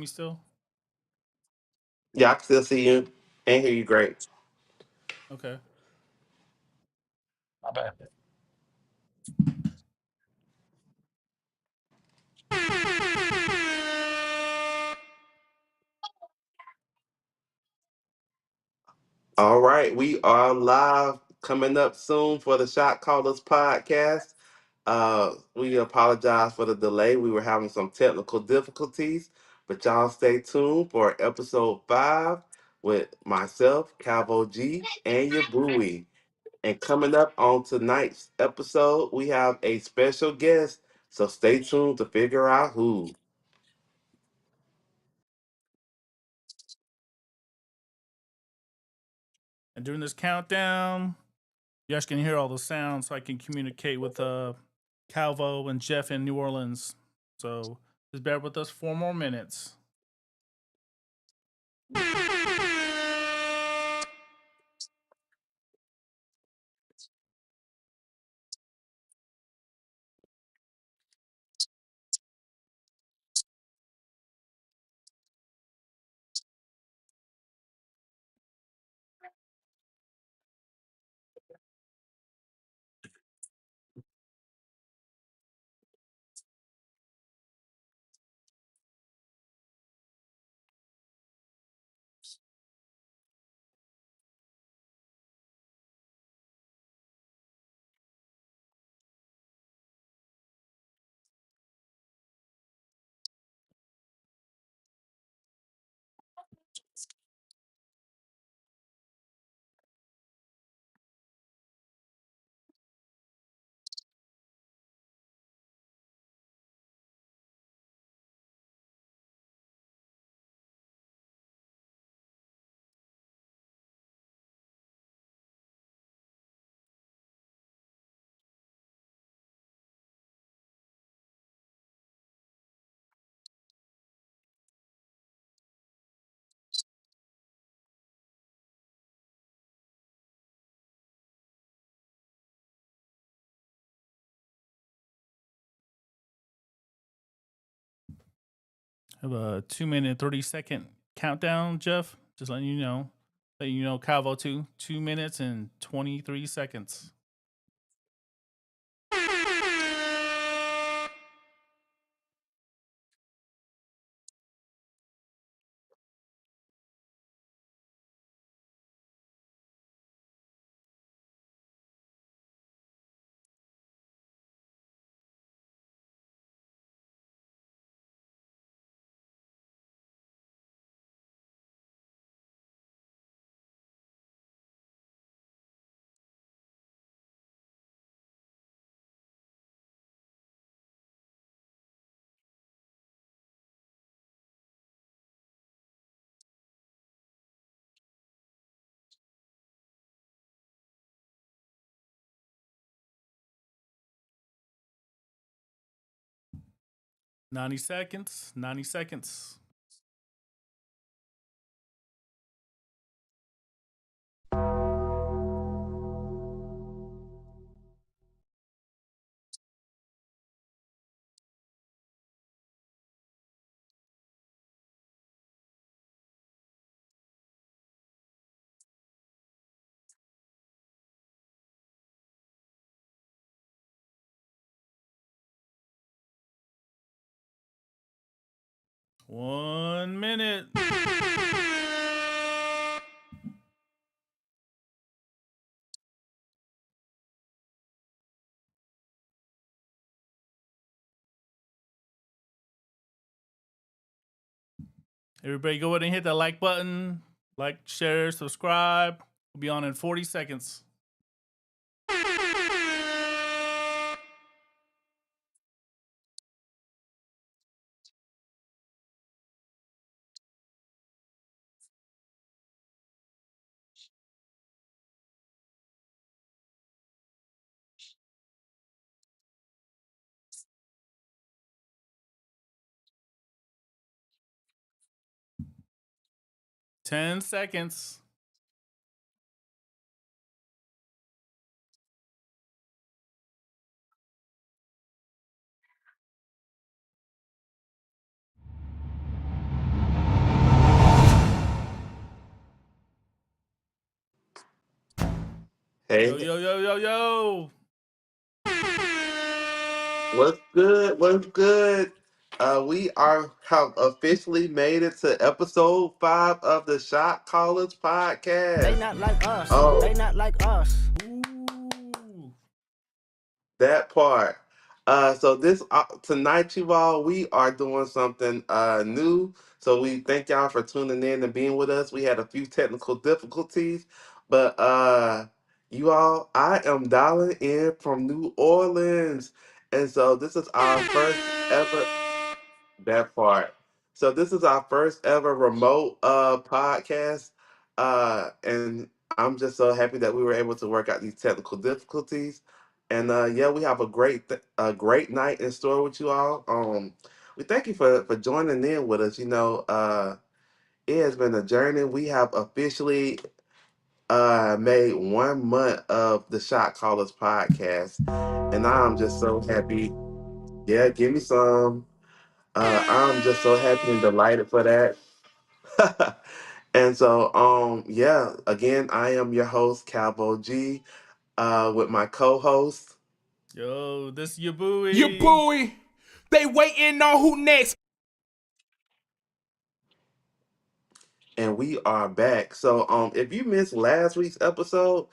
me still? Yeah, I can still see you and hear you great. Okay. My bad. All right, we are live coming up soon for the Shot Callers podcast. We apologize for the delay. We were having some technical difficulties, but y'all stay tuned for episode 5 with myself, Calvo G, and Yabui. And coming up on tonight's episode, we have a special guest. So stay tuned to figure out who. And during this countdown, you guys can hear all the sounds so I can communicate with Calvo and Jeff in New Orleans. So just bear with us 4 more minutes. I have a 2 minute and 30-second countdown, Jeff. Just letting you know. Letting you know, Calvo too. 2 minutes and 23 seconds. Ninety seconds. 90 seconds. One minute. Everybody go ahead and hit that like button. Like, share, subscribe. We'll be on in 40 seconds. 10 seconds. Yo, Hey, yo, yo, yo, yo. what's good? What's good? We are have officially made it to episode 5 of the Shot Callers They podcast. not like us. Oh, They not like us. Ooh. that part. So this tonight, you all, we are doing something new. So we thank y'all for tuning in and being with us. We had a few technical difficulties, but you all, I am dialing in from New Orleans, and so this is our first ever. That part. So this is our first ever remote podcast. And I'm just so happy that we were able to work out these technical difficulties. And yeah, we have a great night in store with you all. We thank you for joining in with us. It has been a journey. We have officially made 1 month of the Shot Callers podcast. And I'm just so happy. Yeah, give me some. I'm just so happy and delighted for that. And so, yeah, again, I am your host, Calvo G, with my co-host. Yo, this Yabui. Yabui. They waiting on who next. And we are back. So if you missed last week's episode,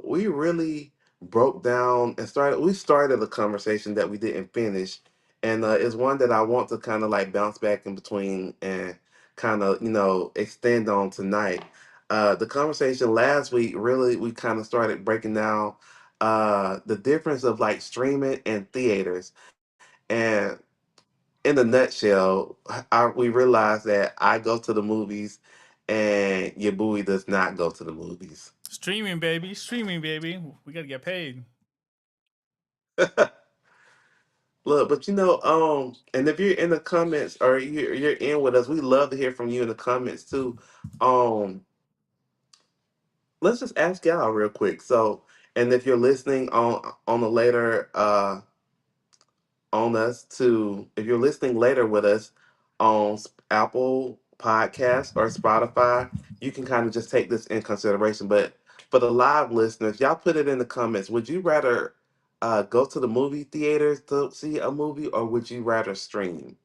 we really broke down and started a conversation that we didn't finish. And it's one that I want to kind of like bounce back in between and kind of, extend on tonight. The conversation last week, really, we kind of started breaking down the difference of like streaming and theaters. And in a nutshell, we realized that I go to the movies and Yabui does not go to the movies. Streaming, baby. Streaming, baby. We gotta get paid. Look, but and if you're in the comments or you're in with us, we love to hear from you in the comments too. Um, let's just ask y'all real quick. So, and if you're listening on the later on us to if you're listening later with us on Apple Podcasts or Spotify, you can kind of just take this in consideration. But for the live listeners, y'all put it in the comments. Would you rather go to the movie theaters to see a movie, or would you rather stream?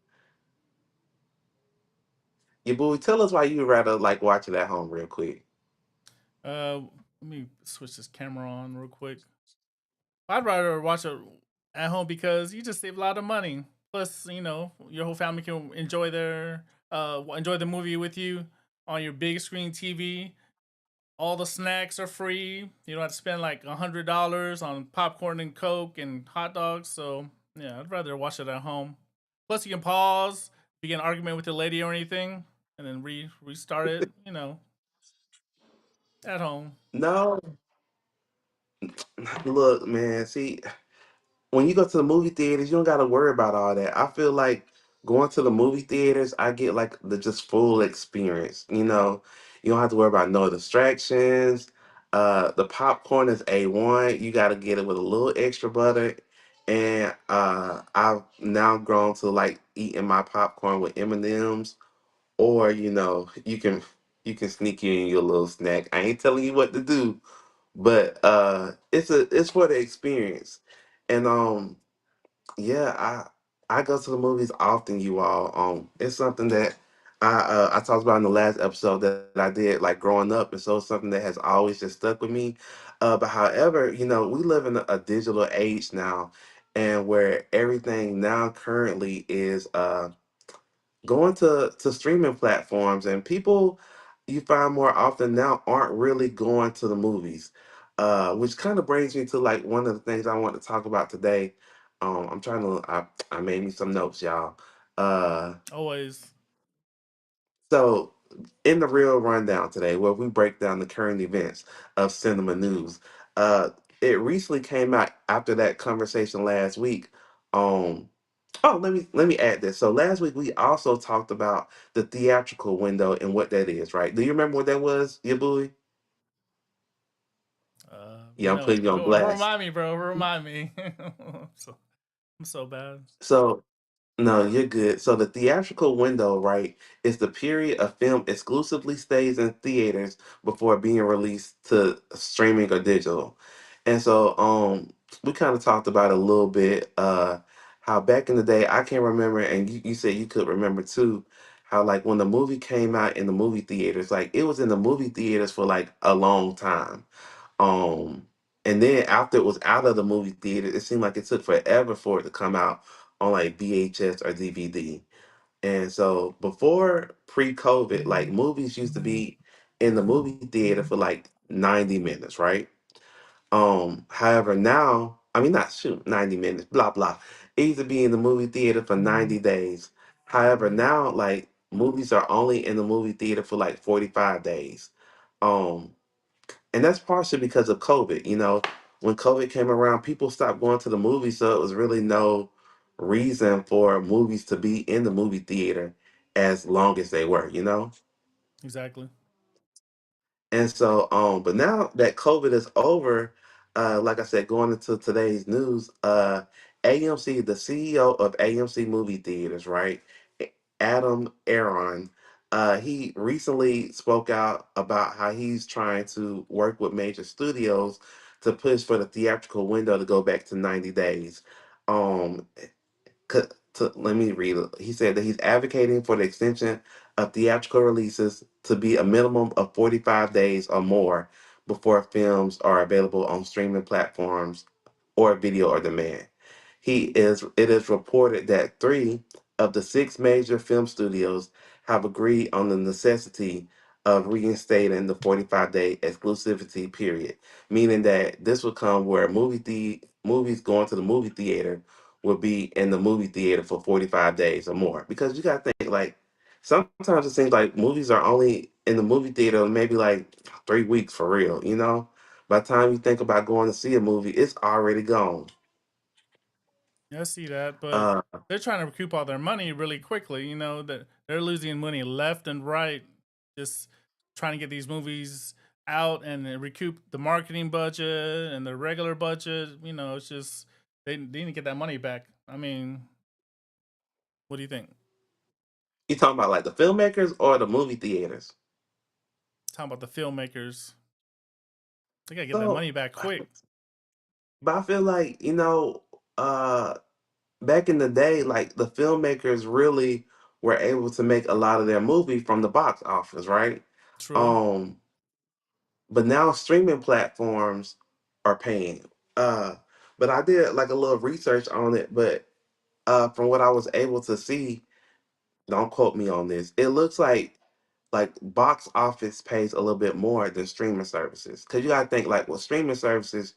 Yeah, boy, tell us why you rather like watch it at home real quick. Let me switch this camera on real quick. I'd rather watch it at home because you just save a lot of money. Plus, your whole family can enjoy the movie with you on your big screen TV. All the snacks are free. You don't have to spend like $100 on popcorn and Coke and hot dogs. So yeah, I'd rather watch it at home. Plus, you can pause, begin an argument with the lady or anything, and then restart it. At home. No, look, man. See, when you go to the movie theaters, you don't got to worry about all that. I feel like going to the movie theaters, I get like the just full experience. You don't have to worry about no distractions. The popcorn is A1. You got to get it with a little extra butter. And I've now grown to like eating my popcorn with M&Ms, or you can sneak in your little snack. I ain't telling you what to do, but it's for the experience. And yeah, I go to the movies often, you all. It's something that I talked about in the last episode that I did like growing up, and so it's something that has always just stuck with me. But however, we live in a digital age now, and where everything now currently is going to streaming platforms, and people you find more often now aren't really going to the movies, which kind of brings me to like one of the things I want to talk about today. I'm trying to I made me some notes, y'all. uh Always. so in the real rundown today, where we break down the current events of cinema news, uh it recently came out after that conversation last week. Oh, let me add this. So last week we also talked about the theatrical window and what that is, right? Do you remember what that was, Yabui? Yeah, I'm No. putting you on Go blast. remind me, bro. Remind me. I'm so bad. So No, you're good. So the theatrical window, right, is the period a film exclusively stays in theaters before being released to streaming or digital. And so we kind of talked about it a little bit, how back in the day, I can remember, and you said you could remember too, how like when the movie came out in the movie theaters, like it was in the movie theaters for like a long time. Um, and then after it was out of the movie theater, it seemed like it took forever for it to come out on like VHS or DVD. And so before pre-COVID, like movies used to be in the movie theater for like 90 minutes, right? However, now, I mean not shoot, 90 minutes, blah blah. It used to be in the movie theater for 90 days. However, now like movies are only in the movie theater for like 45 days. Um, and that's partially because of COVID. You know, when COVID came around, people stopped going to the movies, so it was really no reason for movies to be in the movie theater as long as they were. You know. Exactly. And so, but now that COVID is over, like I said, going into today's news, AMC, the CEO of AMC Movie Theaters, right, Adam Aron, he recently spoke out about how he's trying to work with major studios to push for the theatrical window to go back to 90 days. Um, Let me read it. He said that he's advocating for the extension of theatrical releases to be a minimum of 45 days or more before films are available on streaming platforms or video or demand. It is reported that three of the six major film studios have agreed on the necessity of reinstating the 45-day exclusivity period, meaning that this will come where movies going to the movie theater will be in the movie theater for 45 days or more. Because you got to think, like, sometimes it seems like movies are only in the movie theater maybe like 3 weeks for real, you know? By the time you think about going to see a movie, it's already gone. Yeah, I see that, but Uh, they're trying to recoup all their money really quickly. You know that they're losing money left and right, just trying to get these movies out and then recoup the marketing budget and the regular budget. You know, it's just they need to get that money back. I mean, what do you think? you talking about like the filmmakers or the movie theaters? Talking about the filmmakers, they gotta get that So, money back quick. but I feel like, uh, back in the day, like the filmmakers really were able to make a lot of their movie from the box office, right? True. Um, but now streaming platforms are paying. Uh, but I did like a little research on it, but from what I was able to see, don't quote me on this. It looks like box office pays a little bit more than streaming services. Cause you gotta think like with streaming services,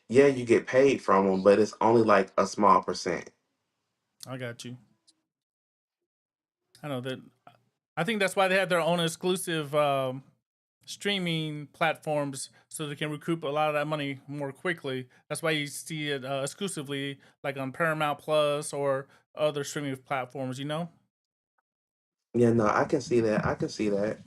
yeah, you get paid from them, but it's only like a small percent. I got you. I know that. I think that's why they have their own exclusive streaming platforms so they can recoup a lot of that money more quickly. That's why you see it exclusively like on Paramount Plus or other streaming platforms, you know? Yeah, no, I can see that. I can see that.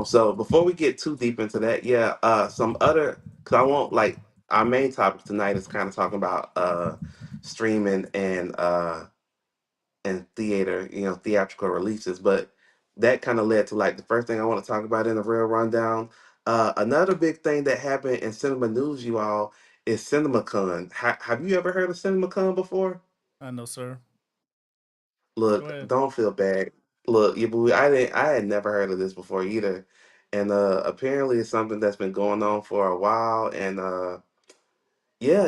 So before we get too deep into that, yeah, some other, cause I won't like our main topic tonight is kind of talking about streaming and theater, theatrical releases, but that kind of led to like the first thing I want to talk about in the real rundown. Another big thing that happened in cinema news, you all, is CinemaCon. Have you ever heard of CinemaCon before? I know, sir. Go Look, ahead. don't feel bad. Look, Yabui, I had never heard of this before either. And apparently it's something that's been going on for a while. And yeah,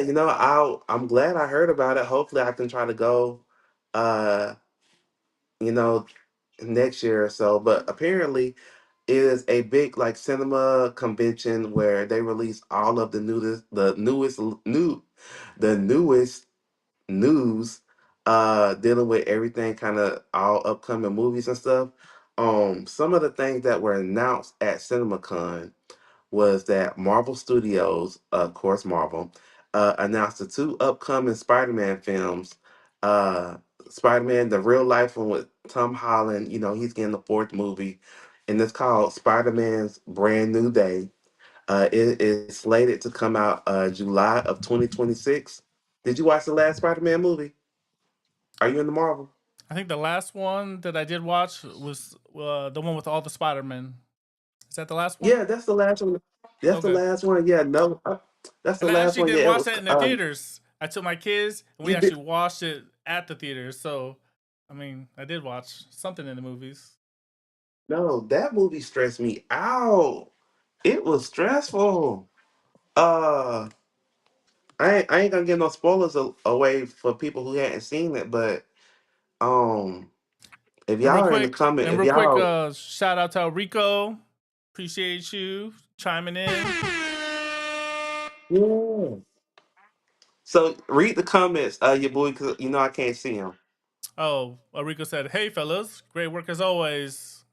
I'm glad I heard about it. Hopefully I can try to go uh, you know, next year or so. But apparently it is a big like cinema convention where they release all of the newest news dealing with everything kind of all upcoming movies and stuff. Some of the things that were announced at CinemaCon was that Marvel Studios, of course Marvel, announced the two upcoming Spider-Man films. Uh Spider-Man, the real life one with Tom Holland, he's getting the fourth movie, and it's called Spider-Man's Brand New Day. It is slated to come out July of 2026. Did you watch the last Spider-Man movie? Are you into Marvel? I think the last one that I did watch was the one with all the Spider-Men. Is that the last one? Yeah, that's the last one. That's the Okay. last one. Yeah, no, that's the And I last actually one. did Yeah, it watch was. that in the theaters. I took my kids and we You did. actually watched it at the theaters. So, I mean, I did watch something in the movies. No, that movie stressed me out. It was stressful. Uh, I ain't gonna give no spoilers away for people who hadn't seen it, but um, if And y'all are in the comment, if real quick, y'all, shout out to Rico. Appreciate you chiming in. yeah. So read the comments, your boy, cause you know I can't see him. Oh, Rico said, "Hey fellas, great work as always.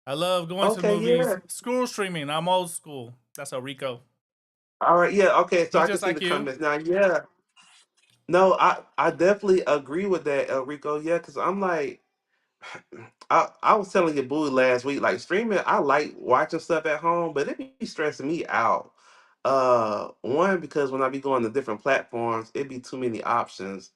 I love going to the Okay, movies. yeah. School streaming. I'm old school." That's a Rico. All right, yeah. Okay, so He's I can just see like the you. comments now. Yeah, no, I definitely agree with that, Rico. Yeah, because I'm like, I was telling your boo last week, like streaming, I like watching stuff at home, but it be stressing me out. One, because when I be going to different platforms, it be too many options.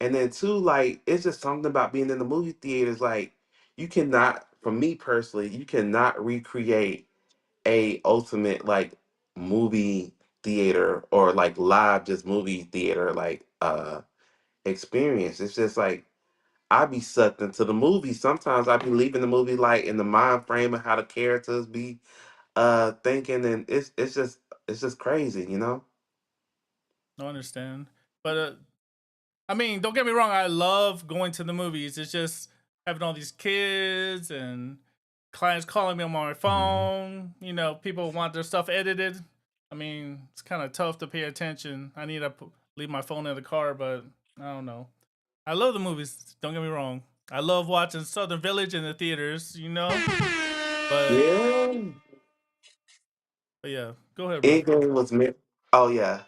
And then two, like it's just something about being in the movie theaters, like you cannot, for me personally, you cannot recreate a ultimate like movie theater or like live just movie theater like experience. It's just like I be sucked into the movie. Sometimes I be leaving the movie like in the mind frame of how the characters be thinking, and it's just crazy, you know? I understand, but I mean, don't get me wrong. I love going to the movies. It's just having all these kids and clients calling me on my Mhm. phone. You know, people want their stuff edited. I mean, it's kind of tough to pay attention. I need to leave my phone in the car, but I don't know. I love the movies. Don't get me wrong. I love watching Southern Village in the theaters. You know, but Yeah. yeah, go ahead, bro. Endgame was meant. Oh yeah,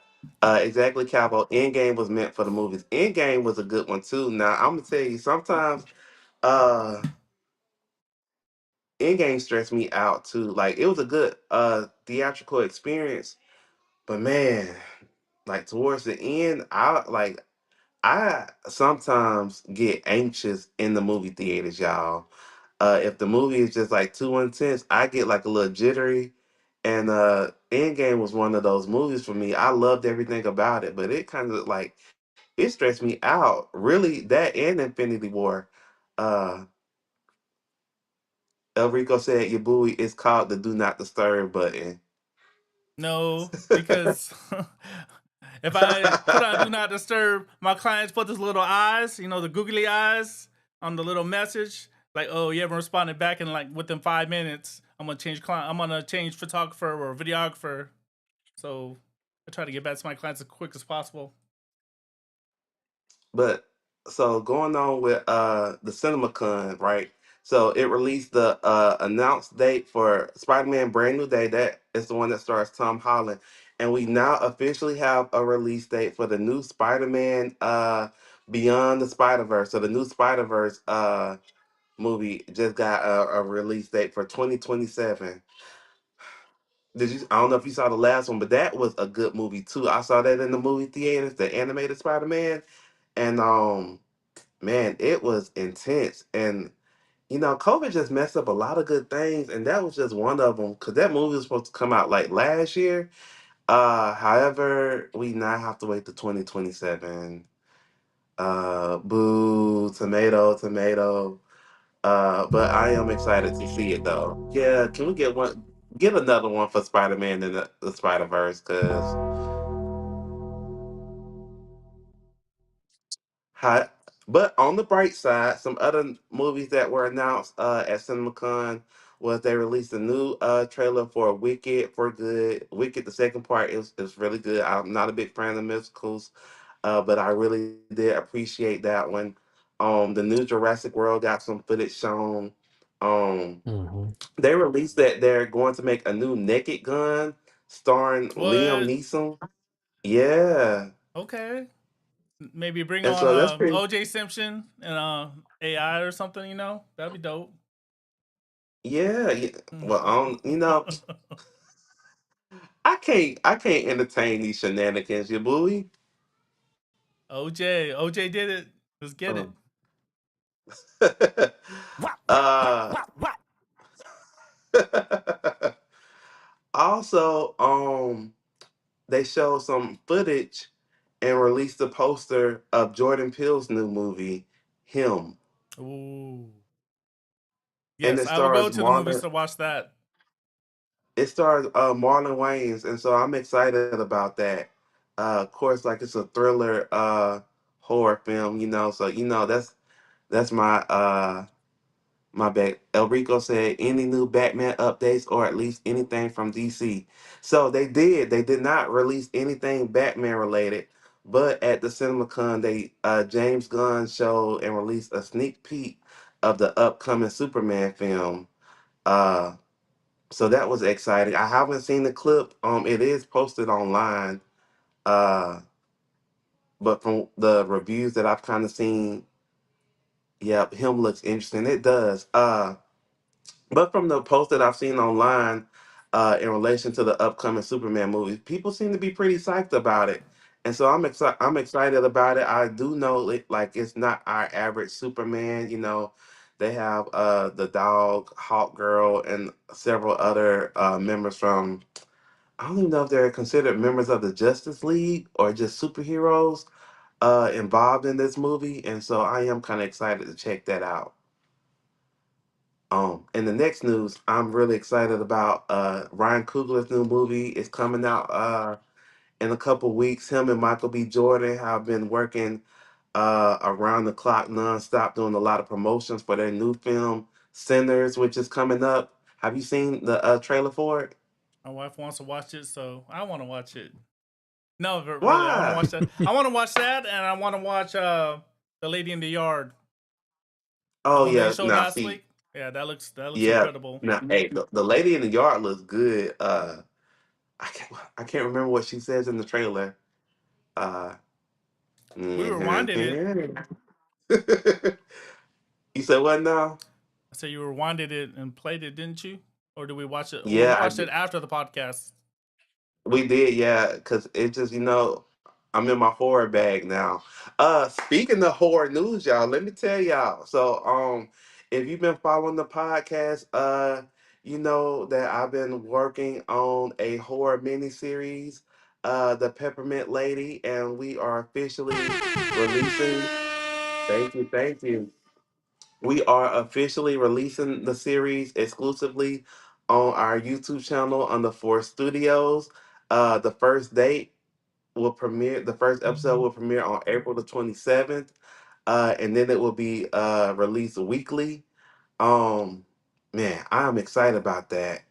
exactly, Calvo. Endgame was meant for the movies. Endgame was a good one too. Now I'm gonna tell you, sometimes uh, Endgame stressed me out too. Like it was a good theatrical experience, but man, like towards the end, I sometimes get anxious in the movie theaters, y'all. If the movie is just like too intense, I get like a little jittery. And Endgame was one of those movies for me. I loved everything about it, but it kind of like it stressed me out. Really, that and Infinity War. Uh, El Rico said your buoy is called the Do Not Disturb button. No, because if I put on Do Not Disturb, my clients put those little eyes, you know, the googly eyes on the little message. Like, oh, you haven't responded back in like within 5 minutes. I'm gonna change client. I'm gonna change photographer or videographer. So I try to get back to my clients as quick as possible. But so going on with the CinemaCon, right? So it released the announced date for Spider-Man Brand New Day. That is the one that stars Tom Holland. And we now officially have a release date for the new Spider-Man Beyond the Spider-Verse. So the new Spider-Verse movie just got a release date for 2027. Did you? I don't know if you saw the last one, but that was a good movie too. I saw that in the movie theaters, the animated Spider-Man, and man, it was intense. And COVID just messed up a lot of good things, and that was just one of them. Cause that movie was supposed to come out like last year. However, we now have to wait to 2027. Boo, tomato, tomato. But I am excited to see it though. Yeah, can we get one? Get another one for Spider-Man and the Spider-Verse, cause Hot. But on the bright side, some other movies that were announced at CinemaCon was they released a new trailer for Wicked for Good. Wicked, the second part is really good. I'm not a big fan of musicals, but I really did appreciate that one. The new Jurassic World got some footage shown. Um, Mhm. they released that they're going to make a new Naked Gun starring Liam What? Neeson. Yeah, Okay. Maybe bring and on so that's pretty. OJ Simpson and AI or something. You know, that'd be dope. Yeah, yeah. Well, I can't entertain these shenanigans, you bully. OJ did it. Let's get it. Wap, wap, wap, uh, wap, wap. also, they showed some footage and released a poster of Jordan Peele's new movie, Him, Ooh. and Yes, I will go to the movies to watch that. It stars Marlon Wayans, and so I'm excited about that. Of course, like it's a thriller horror film, so that's my bad. Elrico said any new Batman updates or at least anything from DC. So they did not release anything Batman related, but at the CinemaCon they James Gunn showed and released a sneak peek of the upcoming Superman film. Uh so that was exciting. I haven't seen the clip. It is posted online. Uh but from the reviews that I've kind of seen, yeah, him looks interesting. It does. But from the post that I've seen online in relation to the upcoming Superman movie, people seem to be pretty psyched about it, and so I'm excited about it. I do know like it's not our average Superman. They have the dog, Hawk Girl, and several other members from. I don't even know if they're considered members of the Justice League or just superheroes involved in this movie, and so I am kind of excited to check that out. In the next news, I'm really excited about Ryan Coogler's new movie. It's coming out in a couple weeks. Him and Michael B. Jordan have been working around the clock nonstop, doing a lot of promotions for their new film, Sinners, which is coming up. Have you seen the trailer for it? My wife wants to watch it, so I want to watch it. No, really, I want to Why? watch that. I want to watch that, and I want to watch the Lady in the Yard, the Oh one they yeah, showed now last see, week. Yeah, that looks yeah. incredible. Now, hey, the lady in the yard looks good. I can't remember what she says in the trailer. Uh, We rewinded it. mhm. You said what now? I said you rewinded it and played it, didn't you? Or did we watch it? We Yeah, watched it after the podcast. we did. Yeah, because it just I'm in my horror bag now. Speaking of horror news, y'all, let me tell y'all. So, if you've been following the podcast, you know that I've been working on a horror miniseries, The Peppermint Lady, and we are officially releasing. Thank you, thank you. We are officially releasing the series exclusively on our YouTube channel on the Four Studios. The first date will premiere. The first episode will premiere on April the 27th, and then it will be released weekly. Um, Man, I'm excited about that.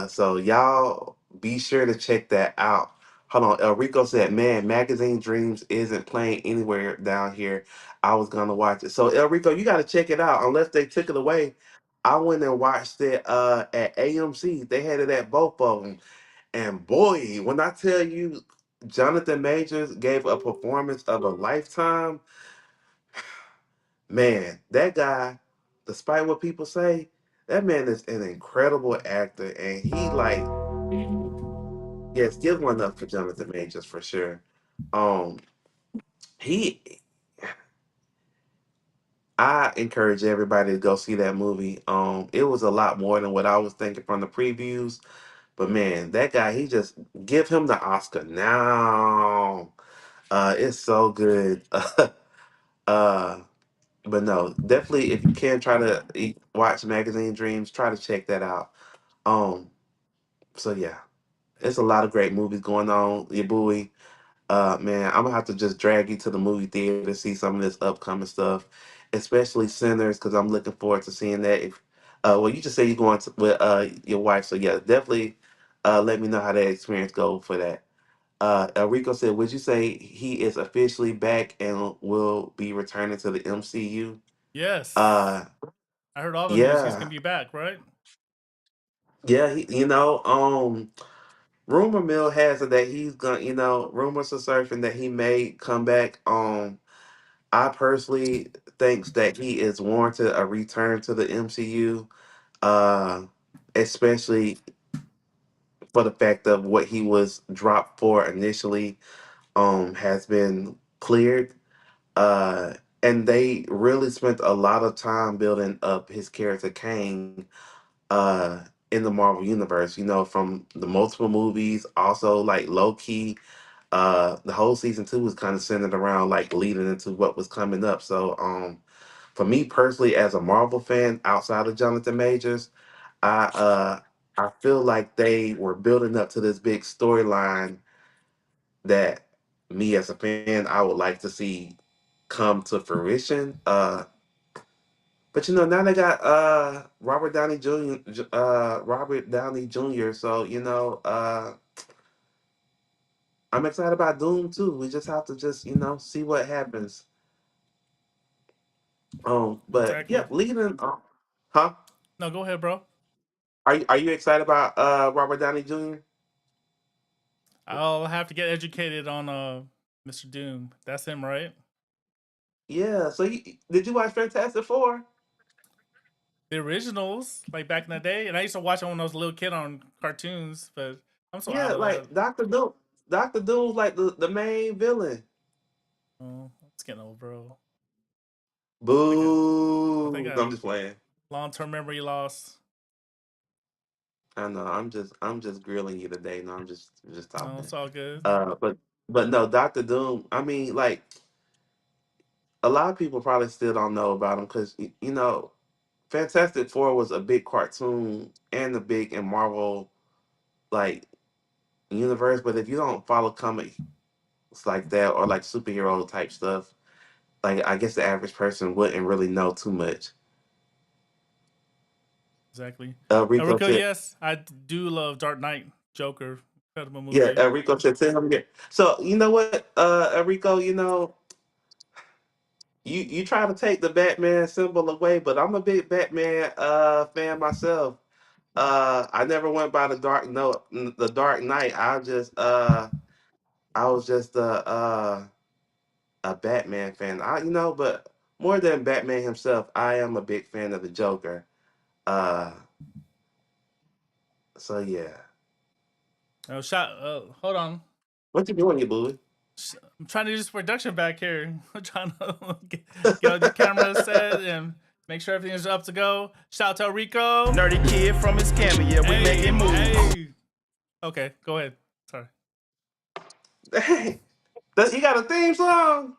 So y'all be sure to check that out. Hold on, El Rico said, "Man, Magazine Dreams isn't playing anywhere down here. I was gonna watch it." So El Rico, you got to check it out. Unless they took it away, I went and watched it at AMC. They had it at both of them, and boy, when I tell you, Jonathan Majors gave a performance of a lifetime. Man, that guy, despite what people say, that man is an incredible actor, and he like, yes, give one up for Jonathan Majors for sure. Um, he, I encourage everybody to go see that movie. It was a lot more than what I was thinking from the previews, but man, that guy, he just give him the Oscar now. It's so good. uh, but no, definitely if you can try to watch Magazine Dreams, try to check that out. Um, so yeah, it's a lot of great movies going on. Yabui, man, I'm gonna have to just drag you to the movie theater to see some of this upcoming stuff, especially Sinners, because I'm looking forward to seeing that. If, well, you just say you're going to, with your wife, so yeah, definitely let me know how that experience go for that. Enrico said, "Would you say he is officially back and will be returning to the MCU?" Yes, Uh, I heard all the news. He's yeah, gonna be back, right? yeah, rumor mill has it that he's gonna, rumors are surfing that he may come back. I personally thinks that he is warranted a return to the MCU, uh, especially for the fact of what he was dropped for initially, has been cleared. and they really spent a lot of time building up his character Kang in the Marvel universe. You know, from the multiple movies, also like low key. The whole season two was kind of centered around like leading into what was coming up. So for me personally, as a Marvel fan, outside of Jonathan Majors, I feel like they were building up to this big storyline that me as a fan I would like to see come to fruition. But you know, now they got Robert Downey Jr. So, you know, I'm excited about Doom too. We just have to just, you know, see what happens. But yeah, Exactly. leading huh? No, go ahead, bro. Are you excited about Robert Downey Jr.? I'll have to get educated on Mr. Doom. That's him, right? Yeah, so did you watch Fantastic Four? The originals, like back in the day, and I used to watch them when I was a little kid on cartoons. But I'm so out Yeah, of that. like Doctor Doom. Doctor Doom's like the main villain. Oh, it's getting old, bro. I think I think Boo! I No, have I'm just playing. long term memory loss. I know. I'm just grilling you today. No, I'm just No, talking. it's all good. Uh, but but no, Doctor Doom. I mean, like a lot of people probably still don't know about him because you know, Fantastic Four was a big cartoon and a big in Marvel like universe. But if you don't follow comics like that or like superhero type stuff, like I guess the average person wouldn't really know too much. Exactly. Rico Rico, said, yes, I do love Dark Knight, Joker, incredible yeah, movie. Rico said, tell him again. So you know what, Rico, you know, you try to take the Batman symbol away, but I'm a big Batman fan myself. I never went by the the Dark Knight. I was just a Batman fan. You know, but more than Batman himself, I am a big fan of the Joker. Uh, so yeah. Oh, shot. Hold on. What you doing, you boo? I'm trying to do this production back here. I'm trying to get all these cameras set and make sure everything is up to go. Shout out to Rico. Nerdy kid from his camera, yeah, we Hey, making moves. hey. Okay, go ahead. Sorry. Hey, you got a theme song?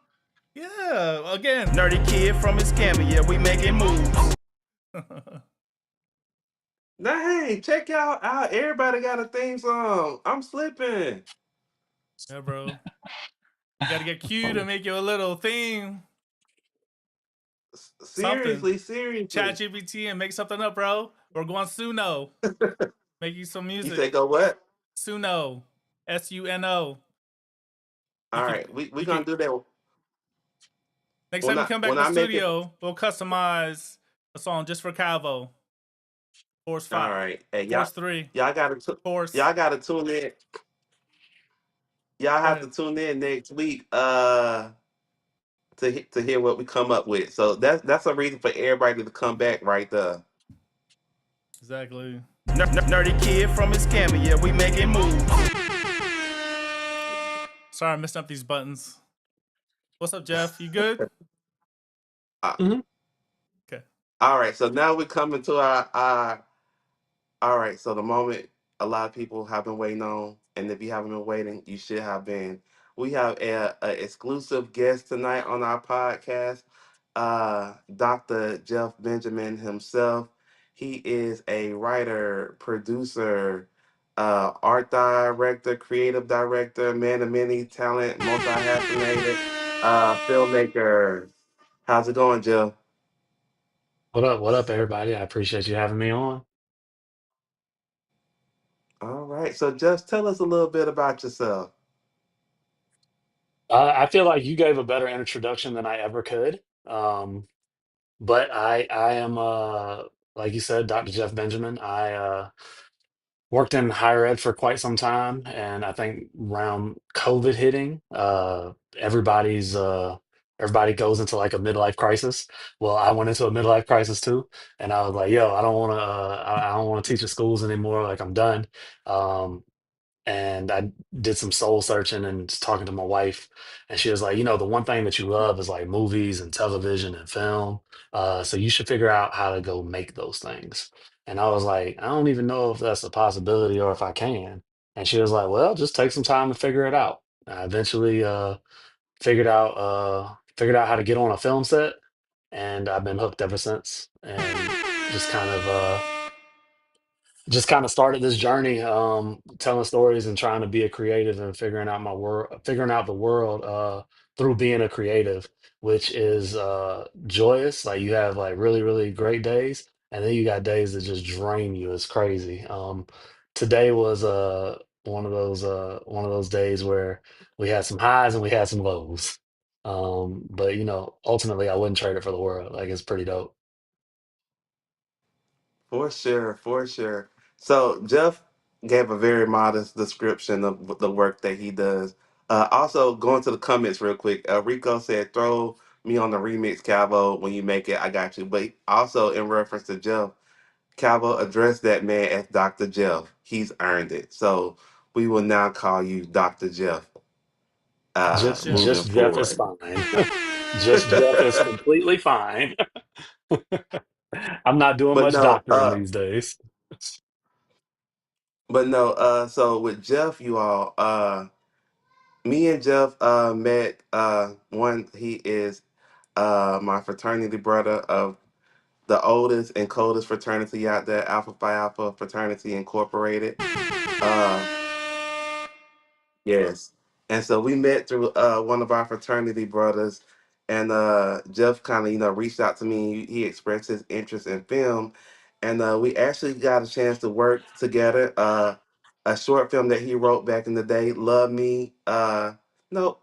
Yeah, again. Nerdy kid from his camera, yeah, we making moves. Dang, check y'all out. Everybody got a theme song. I'm slipping. Yeah, bro. You got to get Q to make you a little theme, something. Seriously, Chat seriously. GPT and make something up, bro. Or go on Suno, make you some You music. say go what? Suno, Suno. You All could, right, we you gonna could. do that Next time you come back when to the I make it. studio, we'll customize a song just for Calvo. Force All 5, right, hey Force 3, y'all gotta Force. y'all gotta tune in. Y'all Go have to ahead. tune in next week to hear what we come up with. So that's a reason for everybody to come back right there. Exactly. Nerdy kid from his camera, yeah, we making moves. Sorry, I messed up these buttons. What's up, Jeff? You good? Uh, Mhm. Okay. all right, so now we're coming to our all right, so the moment a lot of people have been waiting on, and if you haven't been waiting, you should have been. We have a exclusive guest tonight on our podcast, Dr. Jeff Benjamin himself. He is a writer, producer, art director, creative director, man of many talent, multi-hyphenated, filmmaker. How's it going, Jeff? What up, everybody? I appreciate you having me on. All right, so just tell us a little bit about yourself. I feel like you gave a better introduction than I ever could. But I am like you said, Dr. Jeff Benjamin. I worked in higher ed for quite some time, and I think around COVID hitting, everybody's everybody goes into like a midlife crisis. Well, I went into a midlife crisis too, and I was like, yo, I don't want to teach at schools anymore. Like I'm done. Um, and I did some soul searching and just talking to my wife, and she was like, you know, the one thing that you love is like movies and television and film. So you should figure out how to go make those things. And I was like, I don't even know if that's a possibility or if I can. And she was like, well, just take some time and figure it out. I eventually figured out how to get on a film set, and I've been hooked ever since. And just kind of started this journey, telling stories and trying to be a creative and figuring out the world through being a creative, which is joyous. Like you have like really really great days, and then you got days that just drain you. It's crazy. Today was one of those days where we had some highs and we had some lows. But you know, ultimately I wouldn't trade it for the world. Like it's pretty dope. For sure, for sure. So Jeff gave a very modest description of the work that he does. Also, going to the comments real quick. Rico said, "Throw me on the remix, Calvo. When you make it, I got you." But also in reference to Jeff, Calvo addressed that man as Dr. Jeff. He's earned it. So we will now call you Dr. Jeff. Just Jeff. Moving Just Jeff is forward. fine. Just Jeff is completely fine. I'm not doing but much no, doctoring these days. but no. So with Jeff, you all, me and Jeff met. One, he is my fraternity brother of the oldest and coldest fraternity out there, Alpha Phi Alpha Fraternity Incorporated. Uh, yes. And so we met through one of our fraternity brothers, and Jeff kind of reached out to me. He expressed his interest in film, and we actually got a chance to work together. A short film that he wrote back in the day, "Love Me." No, no,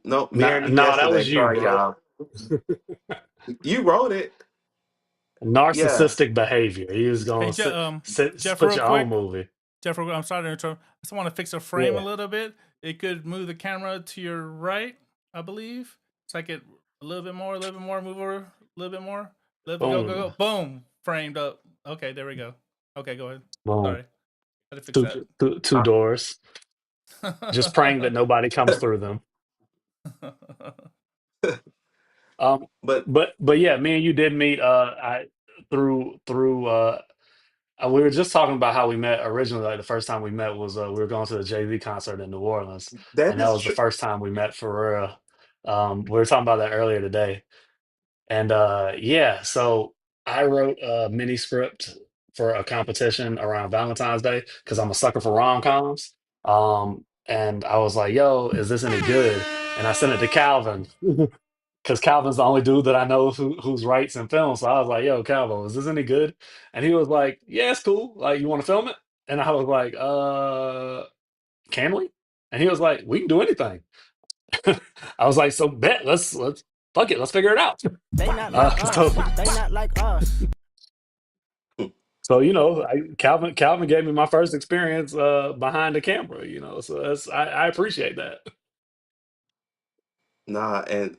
No, "Marry Me no, that Yesterday." was you, Sorry, bro. y'all. You wrote it. Yeah. Narcissistic behavior. He was Hey, gonna Jeff, put real your own quick. movie. Jeff, I'm sorry to interrupt. I just want to fix a frame a Yeah. little bit. It could move the camera to your right, I believe. So I could a little bit more, move over a little bit more. Go. Boom. Boom. Framed up. Okay, there we go. Okay, go ahead. Boom. Sorry. Had to fix Two, that. two Uh, doors. Just praying that nobody comes through them. Um, but but yeah, me and you did meet I through we were just talking about how we met originally. Like the first time we met was we were going to the Jay-Z concert in New Orleans, that and that is was the true. first time we met for real. We were talking about that earlier today. And yeah, so I wrote a mini script for a competition around Valentine's Day because I'm a sucker for rom-coms. And I was like, yo, is this any good? And I sent it to Calvin because Calvin's the only dude that I know who's writes and films. So I was like, yo, Calvin, is this any good? And he was like, yeah, it's cool. Like, you want to film it? And I was like, can we? And he was like, we can do anything. I was like, so bet, let's fuck it, let's figure it out. They not like us. So They not like us. So you know, Calvin gave me my first experience behind the camera. You know, so I appreciate that. Nah, and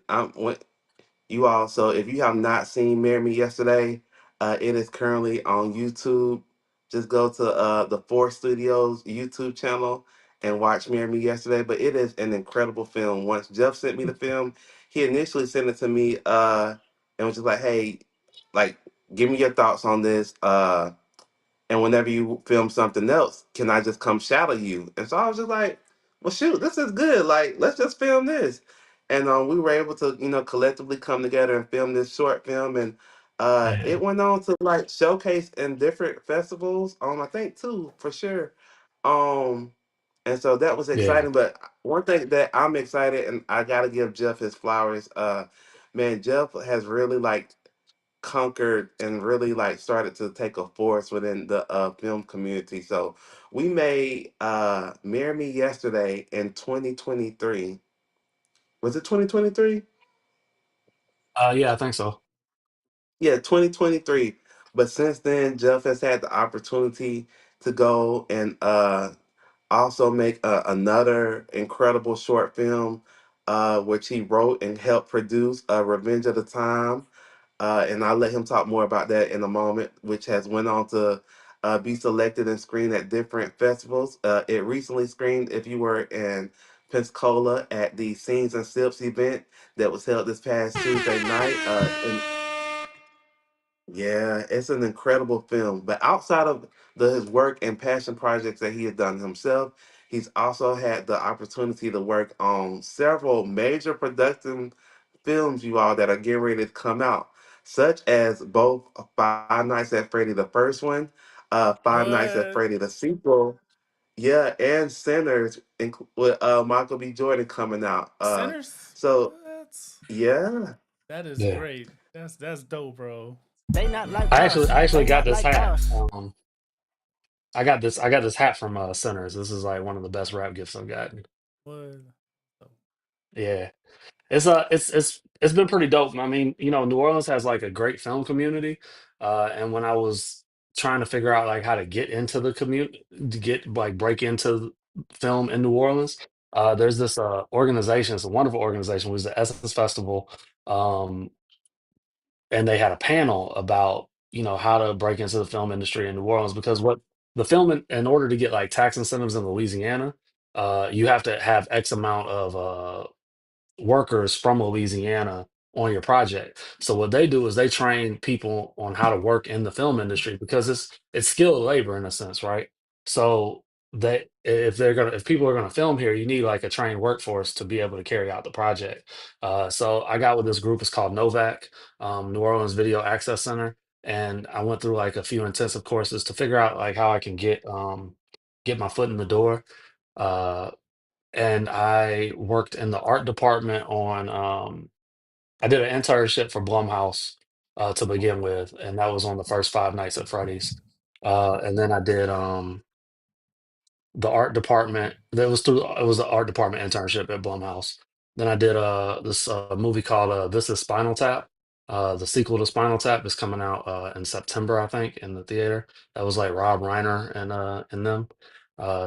you all. So if you have not seen "Marry Me Yesterday," it is currently on YouTube. Just go to the Four Studios YouTube channel and watch "Marry Me Yesterday." But it is an incredible film. Once Jeff sent me the film, he initially sent it to me and was just like, "Hey, like, give me your thoughts on this." And whenever you film something else, can I just come shadow you? And so I was just like, well, shoot, this is good. Like, let's just film this. And we were able to, collectively come together and film this short film. And it Man, went on to like showcase in different festivals. I think two for sure. Um, and so that was yeah, exciting. But one thing that I'm excited, and I got to give Jeff his flowers. Man, Jeff has really like conquered and really like started to take a force within the film community. So we made Marry Me Yesterday in 2023. Was it 2023? yeah, I think so. Yeah, 2023. But since then, Jeff has had the opportunity to go and also make another incredible short film, which he wrote and helped produce, Revenge of the Time. And I'll let him talk more about that in a moment, which has went on to be selected and screened at different festivals. It recently screened, if you were in Pensacola, at the Scenes and Sips event that was held this past Tuesday night. Yeah, it's an incredible film. But outside of his work and passion projects that he has done himself, he's also had the opportunity to work on several major production films, you all, that are getting ready to come out, such as both Five Nights at Freddy, the first one, Five Nights at What? Freddy, the sequel, yeah, and Sinners, with Michael B. Jordan coming out. Sinners? So What? yeah. That is Yeah. great. That's dope, bro. They not like I us. actually I They actually got not this like hat. us. I got this hat from Sinners. This is like one of the best rap gifts I've gotten. What? Yeah. It's been pretty dope. I mean, New Orleans has like a great film community. And when I was trying to figure out like how to get into the community, to get like break into film in New Orleans, there's this organization, it's a wonderful organization, it was the Essence Festival. Um, and they had a panel about how to break into the film industry in New Orleans, because what the film in order to get like tax incentives in Louisiana, you have to have X amount of workers from Louisiana on your project. So what they do is they train people on how to work in the film industry, because it's skilled labor in a sense, right? So they if people are gonna film here, you need like a trained workforce to be able to carry out the project. So I got with this group. It's called Novak, New Orleans Video Access Center, and I went through like a few intensive courses to figure out like how I can get my foot in the door. Uh, and I worked in the art department on I did an internship for Blumhouse to begin with, and that was on the first Five Nights at Freddy's. And then I did the art department. That was through it was the art department internship at Blumhouse. Then I did this movie called This Is Spinal Tap. The sequel to Spinal Tap is coming out in September, I think, in the theater. That was like Rob Reiner and them.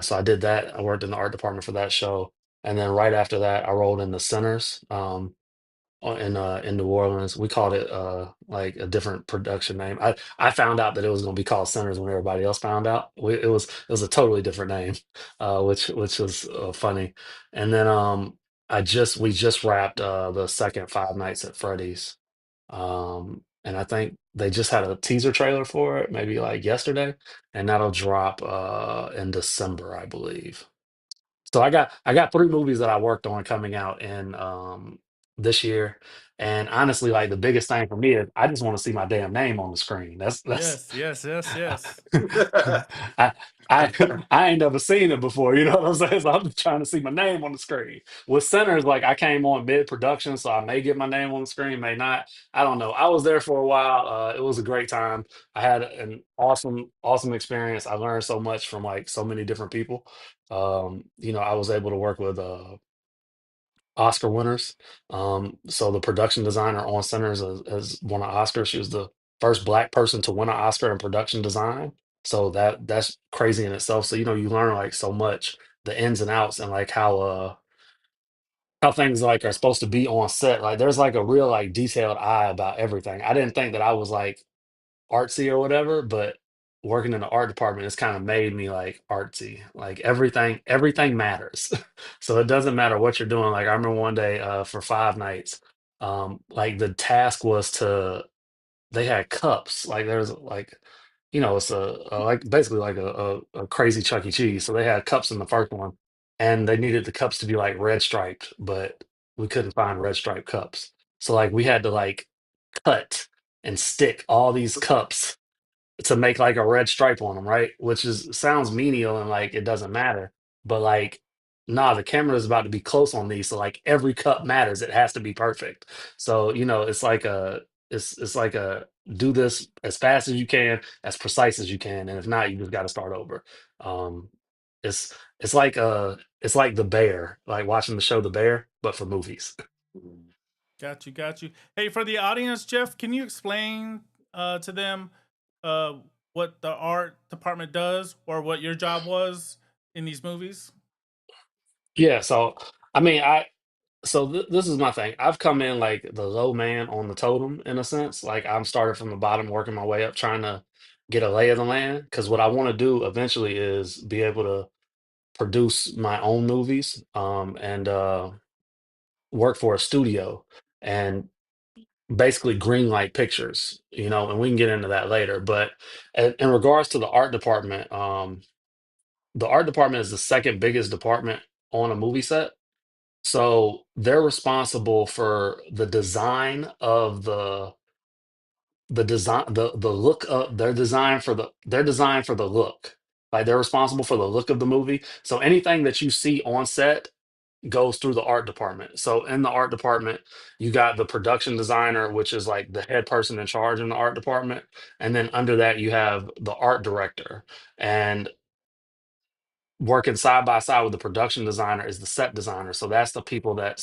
So I did that. I worked in the art department for that show. And then right after that, I rolled in the Centers. In New Orleans. We called it like a different production name. I found out that it was going to be called Centers when everybody else found out. It was a totally different name, which was funny. And then I just we just wrapped the second Five Nights at Freddy's. And I think they just had a teaser trailer for it maybe like yesterday, and that'll drop in December, I believe. So I got three movies that I worked on coming out in this year. And honestly, like the biggest thing for me is I just want to see my damn name on the screen. That's Yes, yes, yes, yes. I I I ain't never seen it before, you know what I'm saying? So I'm just trying to see my name on the screen. With Centers, like I came on mid-production, so I may get my name on the screen, may not. I don't know. I was there for a while. It was a great time. I had an awesome experience. I learned so much from like so many different people. I was able to work with Oscar winners. So the production designer on Centers has won an Oscar. She was the first Black person to win an Oscar in production design. So that's crazy in itself. So you learn like so much, the ins and outs, and like how things like are supposed to be on set. Like there's like a real like detailed eye about everything. I didn't think that I was like artsy or whatever, but working in the art department has kind of made me like artsy. Like everything matters. So it doesn't matter what you're doing. Like I remember one day for Five Nights, like the task was to they had cups. Like there's like it's like basically like a crazy Chuck E. Cheese. So they had cups in the first one, and they needed the cups to be like red striped, but we couldn't find red striped cups. So like we had to like cut and stick all these cups to make like a red stripe on them, right? Which is sounds menial and like it doesn't matter, but like nah, the camera is about to be close on these, so like every cut matters. It has to be perfect. So it's like a do this as fast as you can, as precise as you can, and if not, you just got to start over. Um, it's it's like The Bear, like watching the show The Bear, but for movies. Got you, got you. Hey, for the audience, Jeff, can you explain to them uh, what the art department does or what your job was in these movies? Yeah, so I mean, this is my thing. I've come in like the low man on the totem in a sense. Like I'm started from the bottom, working my way up, trying to get a lay of the land. Because what I want to do eventually is be able to produce my own movies, and work for a studio and basically green light pictures, and we can get into that later. But in regards to the art department, the art department is the second biggest department on a movie set. So they're responsible for the design of the design, the look of their design for their design for the look. Like they're responsible for the look of the movie. So anything that you see on set goes through the art department. So in the art department, you got the production designer, which is like the head person in charge in the art department. And then under that, you have the art director. And working side by side with the production designer is the set designer. So that's the people that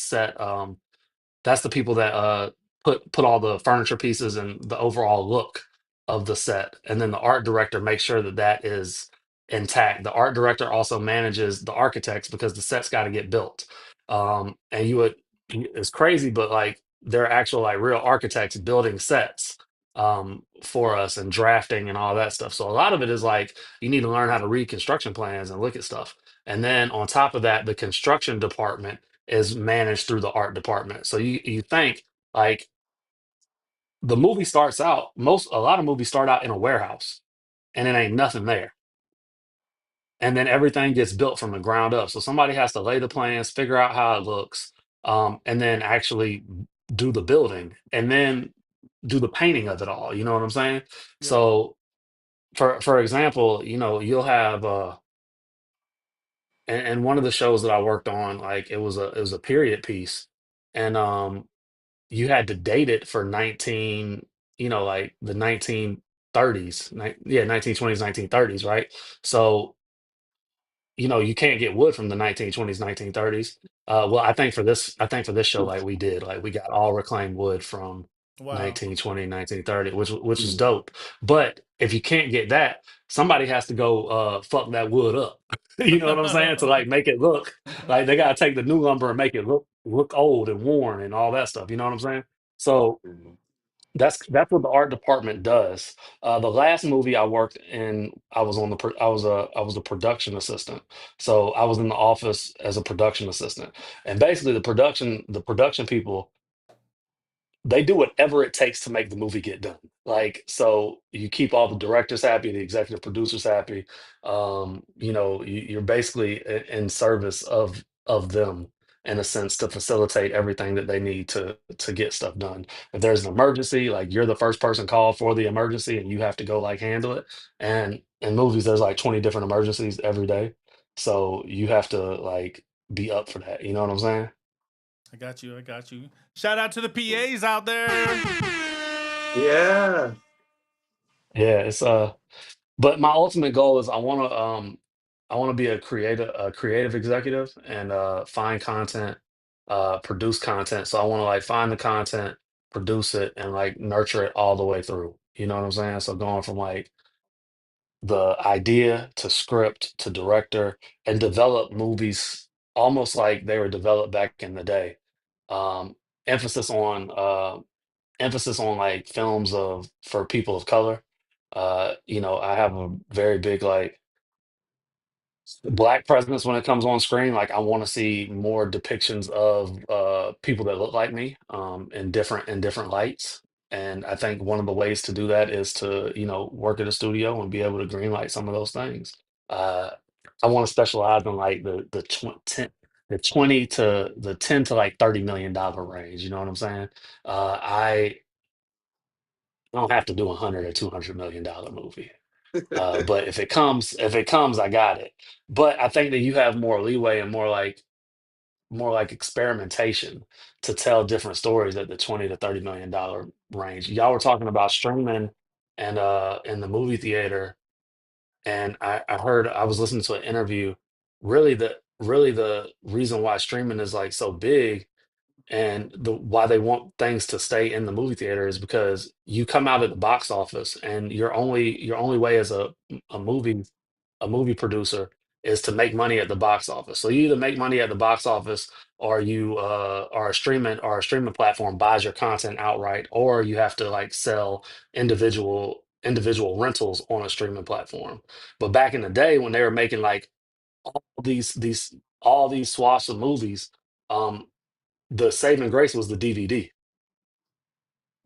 put all the furniture pieces and the overall look of the set, and then the art director makes sure that that is intact. The art director also manages the architects because the set's got to get built. And it's crazy, but like there are actual like real architects building sets for us and drafting and all that stuff. So a lot of it is like you need to learn how to read construction plans and look at stuff. And then on top of that, the construction department is managed through the art department. So you think like the movie starts out, a lot of movies start out in a warehouse and it ain't nothing there. And then everything gets built from the ground up. So somebody has to lay the plans, figure out how it looks, and then actually do the building and then do the painting of it all. You know what I'm saying? Yep. So for example, you'll have and one of the shows that I worked on, like it was a period piece. And you had to date it for 19, like the 1930s, yeah, 1920s, 1930s, right? So, you can't get wood from the 1920s, 1930s. Well, I think for this show, like we did, like we got all reclaimed wood from Wow. 1920, 1930, which is dope. But if you can't get that, somebody has to go fuck that wood up. You know what I'm saying? To like make it look like they gotta take the new lumber and make it look old and worn and all that stuff. You know what I'm saying? So that's what the art department does. The last movie I worked in, I was on the pro- I was a production assistant. So I was in the office as a production assistant, and basically the production people, they do whatever it takes to make the movie get done. Like, so you keep all the directors happy, the executive producers happy. You're basically in service of them in a sense to facilitate everything that they need to get stuff done. If there's an emergency, like you're the first person called for the emergency and you have to go like handle it. And in movies, there's like 20 different emergencies every day. So you have to like be up for that. You know what I'm saying? I got you. I got you. Shout out to the PAs out there. Yeah. Yeah, but my ultimate goal is I want to be a creative executive and find content, produce content. So I want to like find the content, produce it, and like nurture it all the way through. You know what I'm saying? So going from like the idea to script to director and develop movies almost like they were developed back in the day. Um, emphasis on like films of for people of color. I have a very big like black presence when it comes on screen. Like I want to see more depictions of people that look like me in different lights. And I think one of the ways to do that is to, work at a studio and be able to greenlight some of those things. Uh, I want to specialize in like the 20 to the 10 to like $30 million range. You know what I'm saying? I don't have to do 100 or $200 million movie. But if it comes, I got it. But I think that you have more leeway and more like experimentation to tell different stories at the 20 to $30 million range. Y'all were talking about streaming and in the movie theater, and I was listening to an interview. Really the reason why streaming is like so big and why they want things to stay in the movie theater is because you come out at the box office and your only way as a movie producer is to make money at the box office. So you either make money at the box office or you are a streaming platform buys your content outright, or you have to like sell individual individual rentals on a streaming platform. But back in the day when they were making like all these all these swaths of movies, um, the saving grace was the DVD.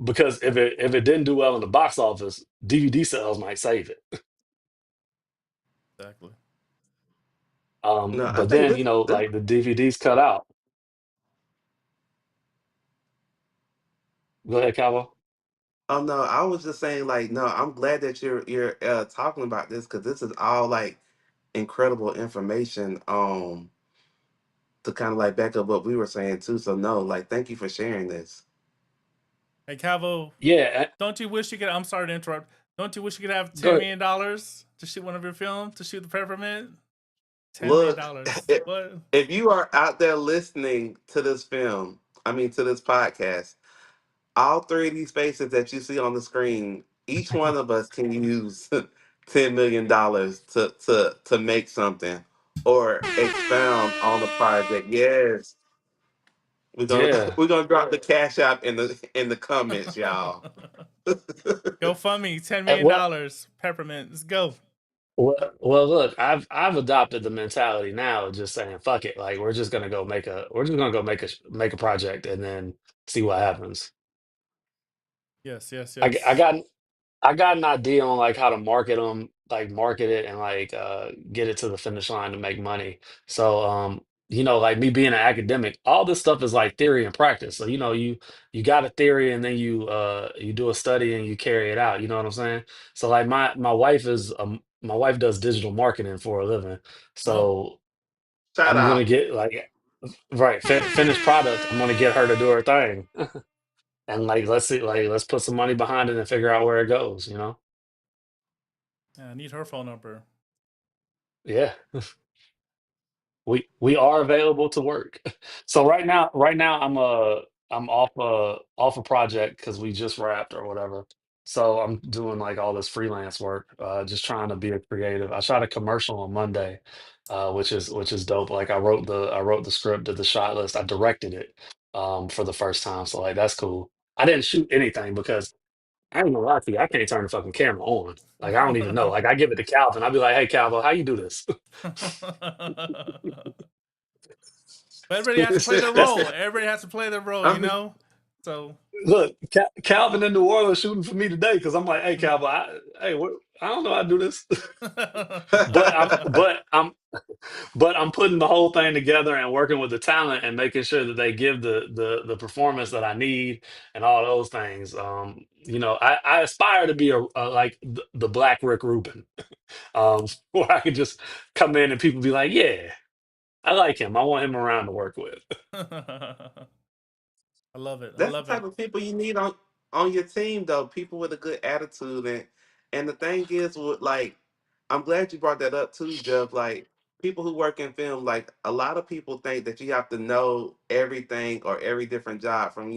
Because if it didn't do well in the box office, DVD sales might save it. Exactly. No, I But think then, this you know, this like the DVDs cut out. Go ahead, Calvo. oh no, I was just saying like no, I'm glad that you're talking about this because this is all like incredible information to kind of like back up what we were saying too. So no, like thank you for sharing this. Hey, Calvo, Yeah, don't you wish you could? I'm sorry to interrupt. Don't you wish you could have go ahead. $10 million to shoot one of your films to shoot the peppermint? $10 million. Look, dollars. if, What? if you are out there listening to this film, I mean to this podcast, all three of these faces that you see on the screen, each one of us can use $10 million to make something or expound on the project. Yes, we're gonna Yeah. we're gonna drop the cash app in the comments, y'all. GoFundMe, $10 million. Well, dollars. Peppermint. Let's go. well, look, I've adopted the mentality now, of just saying, fuck it. Like we're just gonna go make a project and then see what happens. Yes, yes, I, g- I yes. got I got an idea on like how to market them, like market it and like get it to the finish line to make money. So you know, like me being an academic, all this stuff is like theory and practice. So you know, you got a theory and then you do a study and you carry it out. You know what I'm saying? So like my wife does digital marketing for a living. Oh, So Shout I'm gonna out. get like right finished product. I'm gonna get her to do her thing. And like let's see, like let's put some money behind it and figure out where it goes, you know? yeah, I need her phone number. Yeah. We are available to work. So right now I'm off a project because we just wrapped or whatever. So I'm doing like all this freelance work, just trying to be a creative. I shot a commercial on Monday, which is dope. Like I wrote the script, did the shot list, I directed it for the first time. So like that's cool. I didn't shoot anything because I ain't gonna lie to you, I can't turn the fucking camera on. Like I don't even know. Like I give it to Calvin. I'll be like, hey Calvin, how you do this? But everybody has to play their That's role. Everybody has to play their role, I you mean, know? So, look, Calvin in New Orleans shooting for me today because I'm like, hey, Calvin, I don't know how to do this, but I'm putting the whole thing together and working with the talent and making sure that they give the performance that I need and all those things. You know, I aspire to be a like the Black Rick Rubin, where I could just come in and people be like, yeah, I like him. I want him around to work with. I love it. I that's the love type it. of people you need on your team though. People with a good attitude and the thing is with like I'm glad you brought that up too, Jeff. Like people who work in film, like a lot of people think that you have to know everything or every different job from,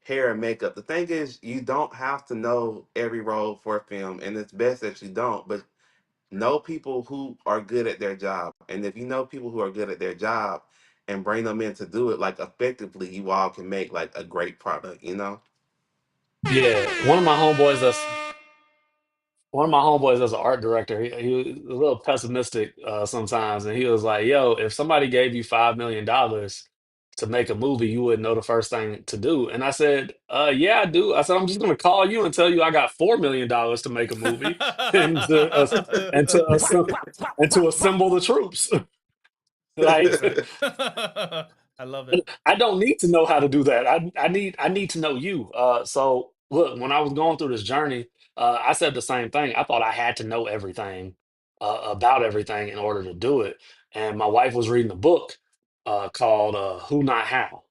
hair and makeup. The thing is you don't have to know every role for a film and it's best that you don't, but know people who are good at their job. And if you know people who are good at their job and bring them in to do it like effectively, you all can make like a great product, you know? Yeah, one of my homeboys as an art director, he was a little pessimistic sometimes, and he was like, "Yo, if somebody gave you $5 million to make a movie, you wouldn't know the first thing to do." And I said, "Yeah, I do." I said, "I'm just going to call you and tell you I got $4 million to make a movie and and to assemble and to assemble the troops." Like, Exactly. I love it. I don't need to know how to do that. I need to know you. So look, when I was going through this journey, I said the same thing. I thought I had to know everything about everything in order to do it. And my wife was reading a book called "Who Not How."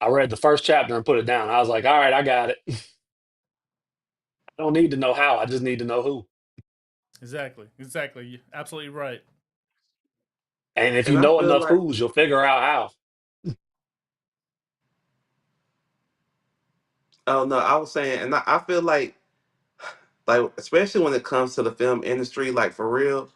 I read the first chapter and put it down. I was like, "All right, I got it. I don't need to know how. I just need to know who." Exactly. Exactly. You're absolutely right. And if you And I know feel enough like, who's, you'll figure out how. oh no, I was saying, and I feel like especially when it comes to the film industry, like for real,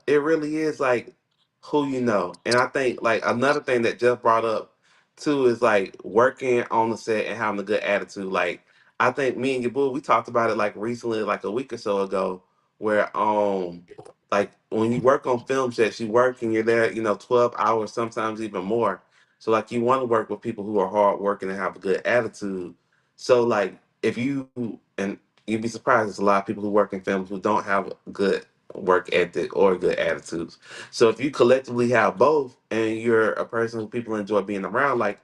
it really is like who you know. And I think like another thing that Jeff brought up too is like working on the set and having a good attitude. Like I think me and Yabu, we talked about it like recently, like a week or so ago, where like when you work on film sets, you work and you're there, 12 hours, sometimes even more. So like you want to work with people who are hard working and have a good attitude. So like if you and you'd be surprised, there's a lot of people who work in films who don't have a good work ethic or good attitudes. So if you collectively have both and you're a person who people enjoy being around, like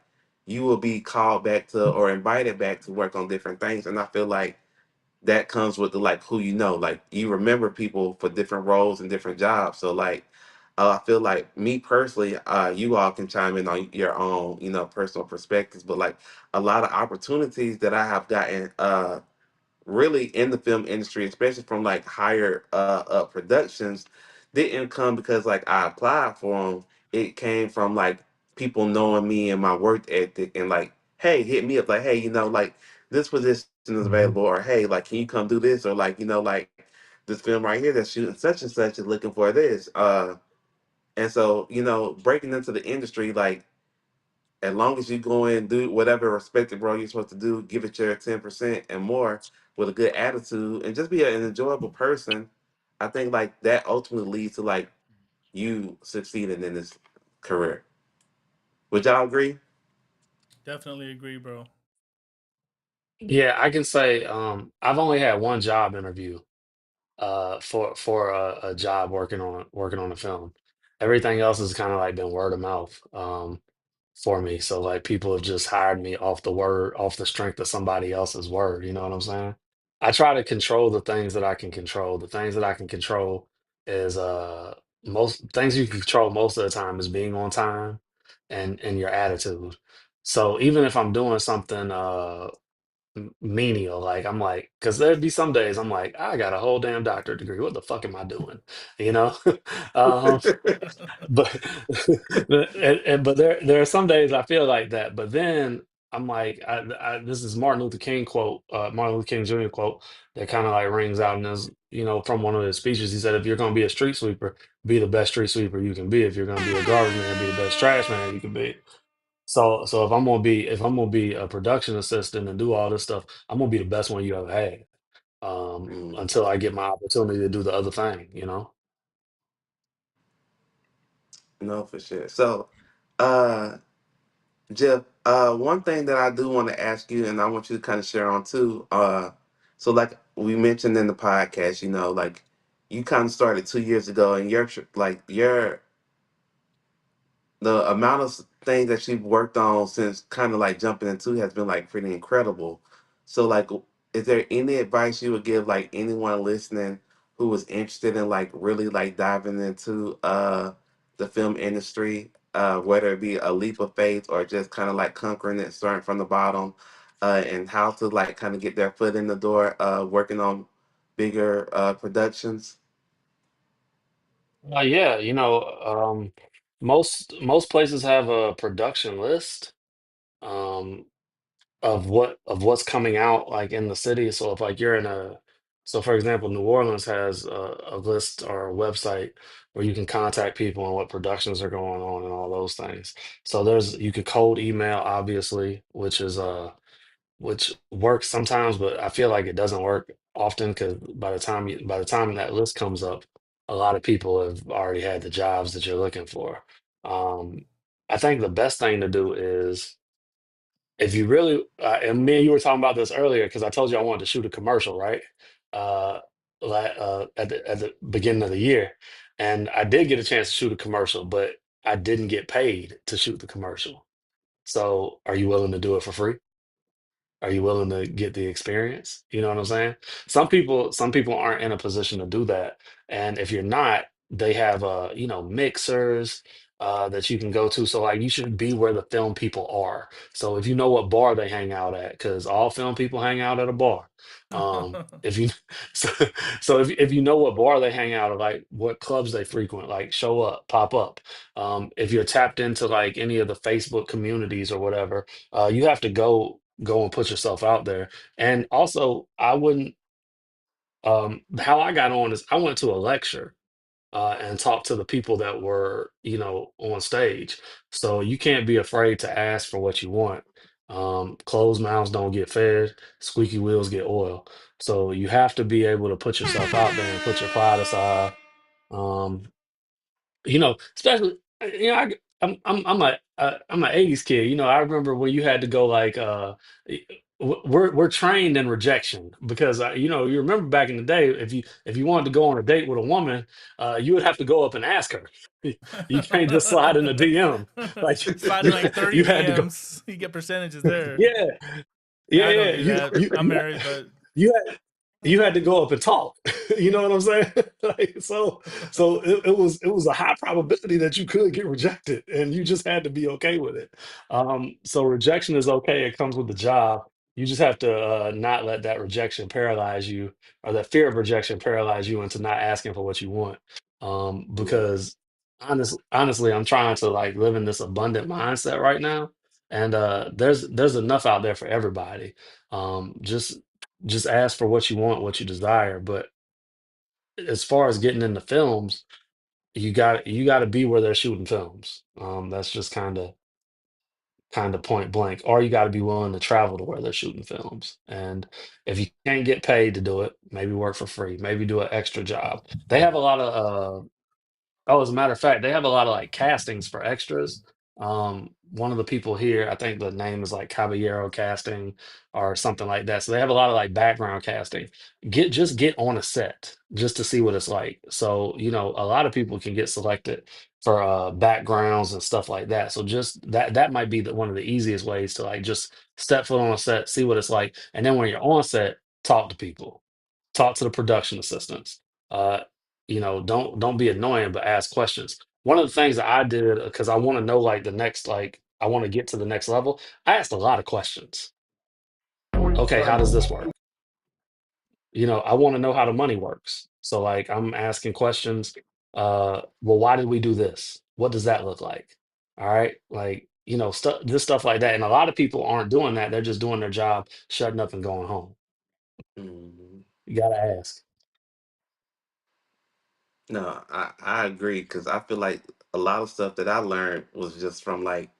you will be called back to or invited back to work on different things. And I feel like that comes with the like who you know. Like you remember people for different roles and different jobs. So like I feel like me personally, you all can chime in on your own, personal perspectives, but like a lot of opportunities that I have gotten really in the film industry, especially from like higher productions, didn't come because like I applied for them. It came from like people knowing me and my work ethic and like, hey, hit me up like, hey, like this position is Mhm. available, or hey, like, can you come do this, or like, like this film right here that's shooting such and such is looking for this. And so breaking into the industry like as long as you go in and do whatever respective role you're supposed to do, give it your 10% and more with a good attitude and just be an enjoyable person, I think like that ultimately leads to like you succeeding in this career. Would y'all agree? Definitely agree, bro. Yeah, I can say I've only had one job interview for a job working on a film. Everything else has kind of like been word of mouth for me. So like people have just hired me off the strength of somebody else's word. You know what I'm saying? I try to control the things that I can control. The things that I can control is most things you can control most of the time is being on time and your attitude. So even if I'm doing something menial. Like I'm like, because there'd be some days I'm like, I got a whole damn doctorate degree. What the fuck am I doing? You know? um, but but there are some days I feel like that. But then I'm like, this is Martin Luther King quote, Martin Luther King Jr. quote that kind of like rings out and is from one of his speeches. He said, if you're gonna be a street sweeper, be the best street sweeper you can be. If you're gonna be a garbage man, be the best trash man you can be. So if I'm gonna be a production assistant and do all this stuff, I'm gonna be the best one you ever had. Mm, Until I get my opportunity to do the other thing. no, for sure. So, uh, Jeff, one thing that I do want to ask you, and I want you to kind of share on too. So like we mentioned in the podcast, like you kind of started 2 years ago, and your the amount of things that you've worked on since kind of like jumping into has been like pretty incredible. So like, is there any advice you would give like anyone listening who was interested in like really like diving into the film industry, whether it be a leap of faith or just kind of like conquering it, starting from the bottom, and how to like kind of get their foot in the door, working on bigger productions? Yeah, most places have a production list. Um, of what's coming out like in the city. So if like you're in a so for example, New Orleans has a list or a website where you can contact people and what productions are going on and all those things. So you could cold email obviously, which works sometimes, but I feel like it doesn't work often because by the time that list comes up, a lot of people have already had the jobs that you're looking for. Um, I think the best thing to do is if you really and me and you were talking about this earlier because I told you I wanted to shoot a commercial, right? Uh, at the beginning of the year, and I did get a chance to shoot a commercial, but I didn't get paid to shoot the commercial. So, are you willing to do it for free? Are you willing to get the experience? You know what I'm saying? Some people aren't in a position to do that. And if you're not, they have mixers that you can go to. So like you should be where the film people are. So if you know what bar they hang out at, because all film people hang out at a bar. If you so, so if you know what bar they hang out at, like what clubs they frequent, like show up, pop up. If you're tapped into like any of the Facebook communities or whatever, you have to go and put yourself out there. And also, I wouldn't. How I got on is I went to a lecture and talked to the people that were on stage. So you can't be afraid to ask for what you want. Closed mouths don't get fed, squeaky wheels get oil. So you have to be able to put yourself out there and put your pride aside. Um, especially I'm an '80s kid. I remember when you had to go like we're trained in rejection because you remember back in the day if you wanted to go on a date with a woman, you would have to go up and ask her. You can't just slide in a DM like Sliding like 30 you had to go. DMs, you get percentages there. Yeah, yeah, Yeah, I don't yeah. do that. I'm married, but You you had to go up and talk. You know what I'm saying? Like, so it was a high probability that you could get rejected, and you just had to be okay with it. So rejection is okay. It comes with the job. You just have to not let that rejection paralyze you, or that fear of rejection paralyze you into not asking for what you want. Yeah. Because honestly, I'm trying to like live in this abundant mindset right now, and there's enough out there for everybody. Just ask for what you want, what you desire. But as far as getting into films, you got to be where they're shooting films. That's just kind of point blank. Or you got to be willing to travel to where they're shooting films. And if you can't get paid to do it, maybe work for free. Maybe do an extra job. They have a lot of Oh, as a matter of fact, they have a lot of like castings for extras. One of the people here, I think the name is like Caballero Casting or something like that. So they have a lot of like background casting. Just get on a set just to see what it's like. So, a lot of people can get selected for backgrounds and stuff like that. So just that might be one of the easiest ways to like just step foot on a set, see what it's like. And then when you're on set, talk to people, talk to the production assistants. Uh, don't be annoying, but ask questions. One of the things that I did because I want to know like the next like I want to get to the next level. I asked a lot of questions. Okay, how does this work? I want to know how the money works. So like I'm asking questions. Well, why did we do this? What does that look like? All right, like stuff this stuff like that. And a lot of people aren't doing that. They're just doing their job, shutting up and going home. Mhm. You gotta ask. No, I agree because I feel like a lot of stuff that I learned was just from like,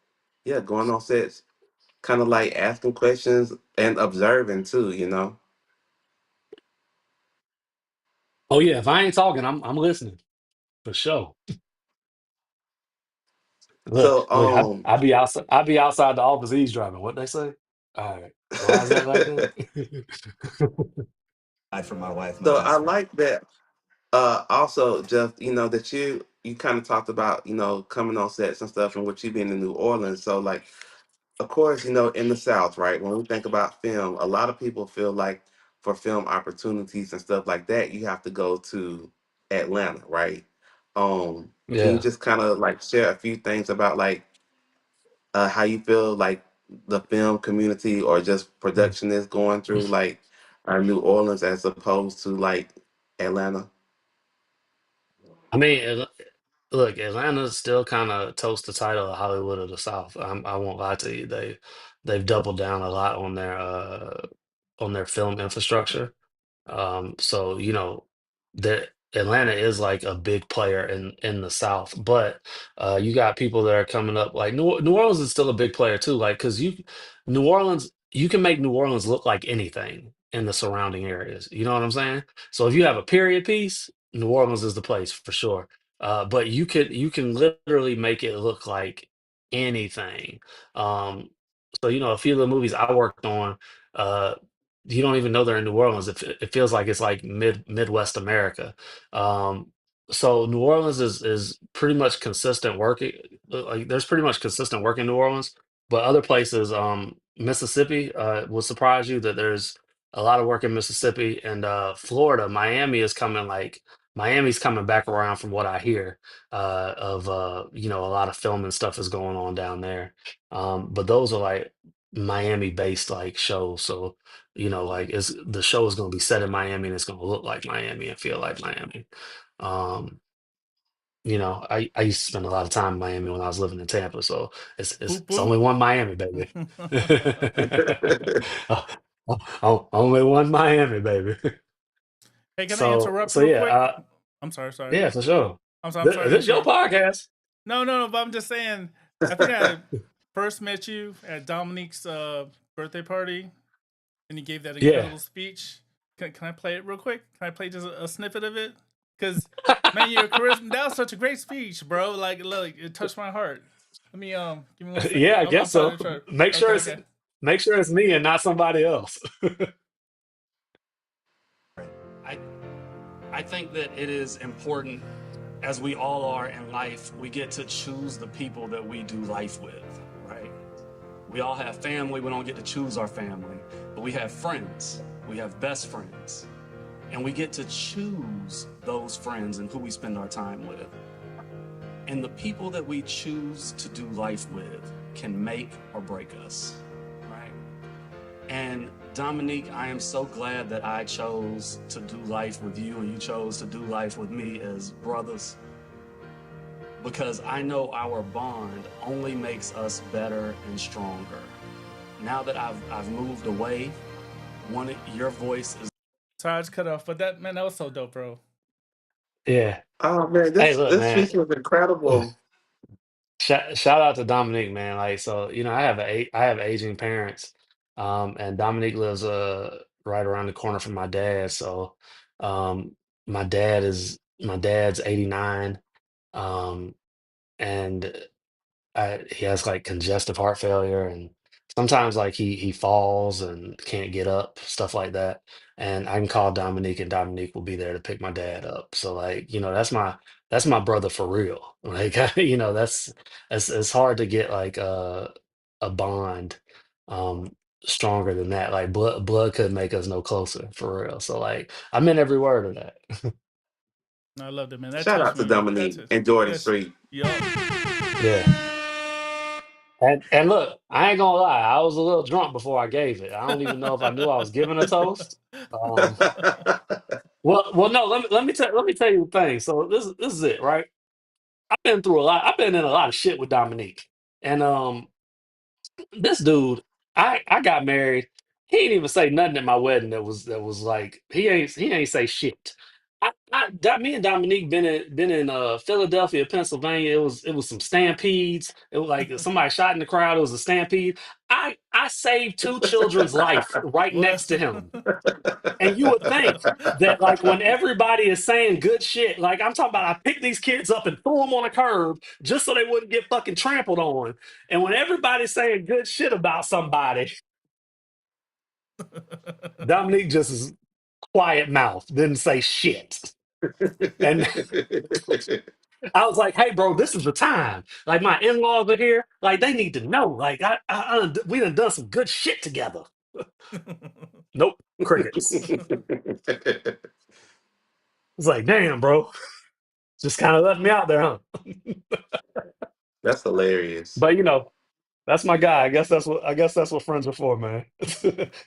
yeah, going on sets, kind of like asking questions and observing too, you know? Oh yeah, if I ain't talking, I'm listening for sure. Look, So, look, I be outside. I be outside the office eavesdropping. What they say? All right. Why is that like that? so I like that. Also, Jeff, that you kind of talked about, coming on sets and stuff, and what you been in New Orleans. So, like, of course, in the South, right? When we think about film, a lot of people feel like for film opportunities and stuff like that, you have to go to Atlanta, right? Can you Yeah. just kind of like share a few things about like how you feel like the film community or just Mm. production is going through like New Orleans as opposed to like Atlanta? I mean, look, Atlanta still kind of toast the title of Hollywood of the South. I won't lie to you. They've doubled down a lot on their film infrastructure. So the Atlanta is like a big player in the South, but you got people that are coming up like New Orleans is still a big player too. Like because New Orleans, you can make New Orleans look like anything in the surrounding areas. You know what I'm saying? So if you have a period piece, New Orleans is the place for sure. But you can literally make it look like anything. Um, so a few of the movies I worked on. Uh, you don't even know they're in New Orleans. It feels like it's like Midwest America. Um, so New Orleans is pretty much consistent working. Like there's pretty much consistent work in New Orleans, but other places, Mississippi, will surprise you that there's a lot of work in Mississippi and Florida. Miami's coming back around from what I hear of a lot of film and stuff is going on down there. But those are like Miami based like shows. So like it's the show is going to be set in Miami and it's going to look like Miami and feel like Miami. Um, I used to spend a lot of time in Miami when I was living in Tampa, so it's it's, Boop it's only boop. one Miami, baby. Uh, only one Miami, baby. Hey, can I So interrupt real yeah, quick? I'm sorry, sorry. yeah, for sure. I'm sorry. I'm This, sorry to this your interrupt. podcast. No, no, no. But I'm just saying. I think I first met you at Dominique's birthday party, and he gave that Yeah. incredible speech. Can I play it real quick? Can I play just a snippet of it? Because man, your charisma, that was such a great speech, bro. Like, look, it touched my heart. Let me give me 1 second. Yeah, I I'm guess finding so. the chart. Make Okay, sure it's okay. make sure it's me and not somebody else. I I think that it is important, as we all are in life, we get to choose the people that we do life with, right? We all have family, we don't get to choose our family, but we have friends, we have best friends, and we get to choose those friends and who we spend our time with. And the people that we choose to do life with can make or break us, right? And Dominique, I am so glad that I chose to do life with you and you chose to do life with me as brothers, because I know our bond only makes us better and stronger. Now that I've moved away, your voice is Sorry, I just cut off. But that man, that was so dope, bro. Yeah. Oh man, Hey, this look, this man. speech was incredible. Shout out to Dominique, man. Like, so I have aging parents, and Dominique lives right around the corner from my dad. So, um, my dad's 89, um, and he has like congestive heart failure, and sometimes like he falls and can't get up, stuff like that. And I can call Dominique, and Dominique will be there to pick my dad up. So like, that's my brother for real. Like, it's hard to get like a bond stronger than that. Like blood could make us no closer for real. So like, I meant every word of that. No, I loved it, man. That Shout touched out to me. That Dominique touched. and Jordan That's Street. yup. Yeah. And look, I ain't gonna lie, I was a little drunk before I gave it. I don't even know if I knew I was giving a toast. Um, no, let me tell you the thing. So this is it, right? I've been through a lot. I've been in a lot of shit with Dominique, and this dude, I got married. He ain't even say nothing at my wedding that was like he ain't say shit. Me and Dominique been in Philadelphia, Pennsylvania. It was some stampedes. It was like somebody shot in the crowd. It was a stampede. I saved two children's life right What? next to him. And you would think that, like, when everybody is saying good shit, like I'm talking about, I picked these kids up and threw them on a curb just so they wouldn't get fucking trampled on. And when everybody's saying good shit about somebody, Dominique just is quiet mouth, didn't say shit. And I was like, hey, bro, this is the time. Like, my in laws are here. Like, they need to know. Like, we done some good shit together. Nope, crickets. It's like, damn, bro, just kind of left me out there, huh? That's hilarious. But that's my guy. I guess that's what friends are for, man.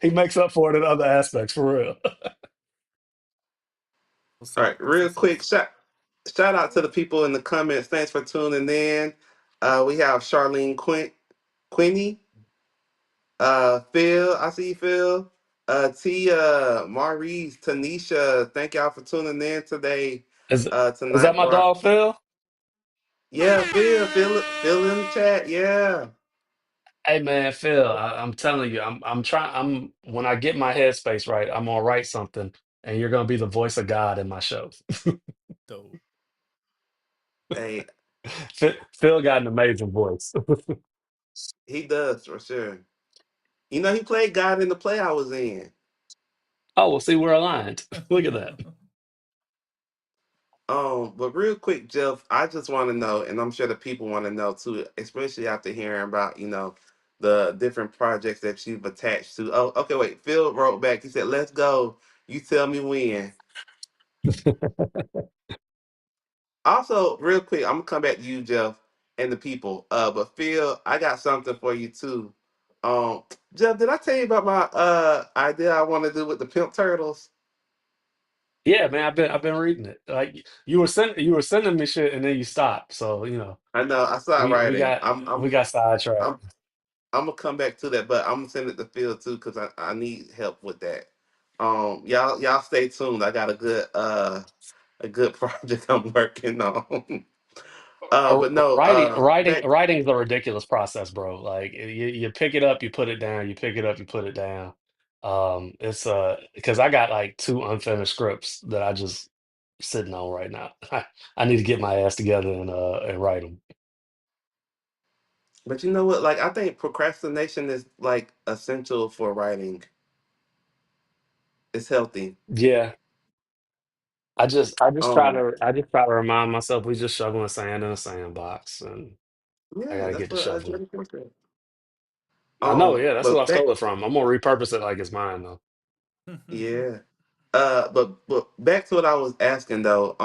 He makes up for it in other aspects, for real. What's All up? right, That's real what's up. quick shout out to the people in the comments. Thanks for tuning in. We have Charlene Quinny, Phil. I see you, Phil. Tia, Maurice, Tanisha. Thank y'all for tuning in today. Is is that Tonight, my bro. dog Phil? Yeah, Phil in the chat. Yeah. Hey man, Phil, I'm telling you, I'm trying. I'm when I get my headspace right, I'm gonna write something, and you're gonna be the voice of God in my show. Dope. Hey, Phil got an amazing voice. he does for sure. You know, he played God in the play I was in. Oh, we'll see, we're aligned. Look at that. But real quick, Jeff, I just want to know, and I'm sure the people want to know too, especially after hearing about, the different projects that you've attached to. Oh, okay, wait. Phil wrote back. He said, "Let's go. You tell me when." Also, real quick, I'm gonna come back to you, Jeff, and the people. But Phil, I got something for you too. Um, Jeff, did I tell you about my idea I want to do with the pimp turtles? Yeah, man, I've been reading it. Like you were sending me shit, and then you stopped. So I know. I started writing. we got sidetracked. I'm I'm gonna come back to that, but I'm gonna send it to Phil too because I need help with that. Y'all stay tuned. I got a good project I'm working on. But no, back. Writing is a ridiculous process, bro. Like you pick it up, you put it down, you pick it up, you put it down. It's because I got like two unfinished scripts that I just sitting on right now. I need to get my ass together and write them. But you know what? Like, I think procrastination is like essential for writing. It's healthy. Yeah, Um, I just try to remind myself we just shoveling sand in a sandbox, and I yeah, gotta that's get to what shoveling. Jordan Peele said. I know, yeah, that's what I But back, stole it from. I'm gonna repurpose it like it's mine though. yeah. But back to what I was asking though.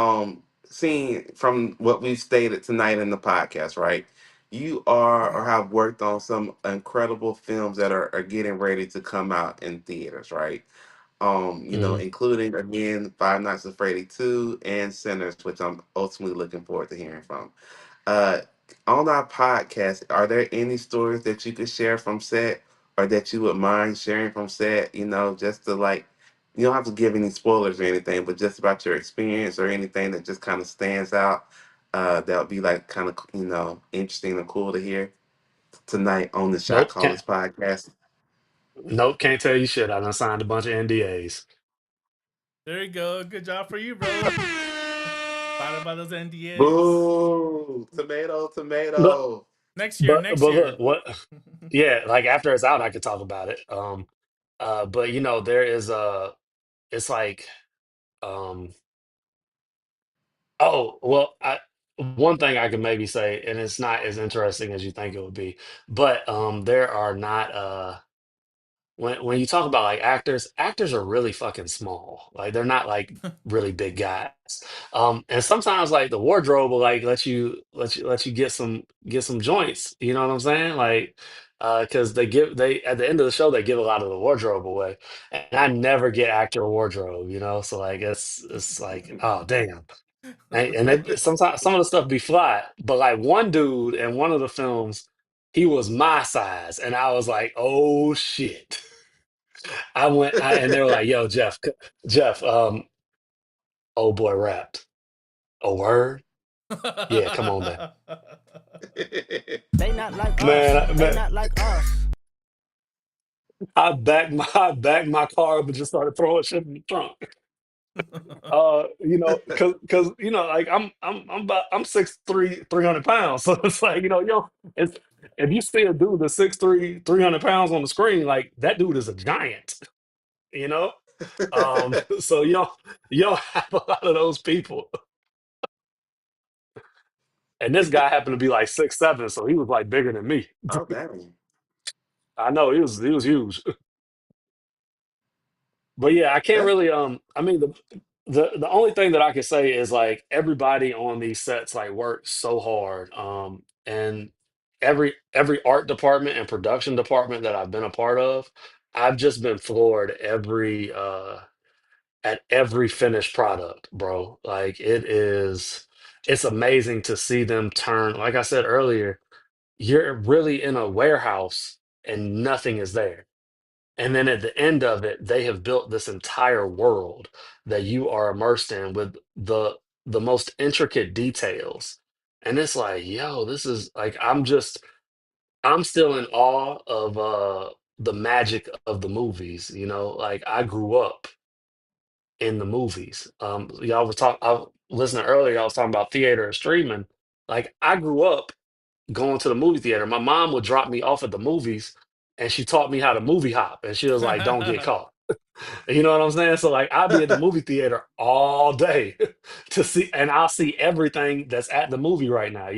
Seeing from what we've stated tonight in the podcast, right? You are or have worked on some incredible films that are getting ready to come out in theaters, right? Hmm. Including again Five Nights at Freddy 2 and Sinners, which I'm ultimately looking forward to hearing from. Uh, on our podcast, are there any stories that you could share from set or that you would mind sharing from set? Just to like, you don't have to give any spoilers or anything, but just about your experience or anything that just kind of stands out. That would be like kind of, interesting and cool to hear tonight on the Shot Nope, can't. Callers podcast. Nope, can't tell you shit. I done signed a bunch of NDAs. There you go. Good job for you, bro. Thought about those NDAs. Boo! Tomato, But tomato. Next year, but next look, year. what? Yeah, like after it's out, I could talk about it. But there is it's like um, oh well, one thing I can maybe say, and it's not as interesting as you think it would be, but there are not when you talk about like actors are really fucking small. Like they're not like really big guys. And sometimes like the wardrobe will like let you get some joints. You know what I'm saying? Like because they at the end of the show they give a lot of the wardrobe away, and I never get actor wardrobe. So like it's like oh damn. And sometimes some of the stuff be fly, but like one dude in one of the films, he was my size, and I was like, oh shit. And they were like, "Yo, Jeff, old boy rapped a word. Yeah, come on, man, They not like us. They man. not like us. I backed my car up and just started throwing shit in the trunk. Cause like I'm 6'3", 300 pounds, so it's like it's if you see a dude that's 6'3", 300 pounds on the screen, like that dude is a giant, you know. So you don't have a lot of those people. And this guy happened to be like 6'7", so he was like bigger than me. Oh, dang. I know he was huge. But yeah, I can't That's really I mean the only thing that I can say is like everybody on these sets like works so hard. And every art department and production department that I've been a part of, I've just been floored at every finished product, bro. Like it's amazing to see them turn, like I said earlier, you're really in a warehouse and nothing is there. And then at the end of it, they have built this entire world that you are immersed in with the most intricate details. And it's like, yo, this is like I'm still in awe of the magic of the movies, Like I grew up in the movies. Y'all was talking I was listening earlier, y'all was talking about theater and streaming. Like I grew up going to the movie theater. My mom would drop me off at the movies and she taught me how to movie hop. And she was like, don't get caught. You know what I'm saying? So like I'll be at the movie theater all day to see, and I'll see everything that's at the movie right now.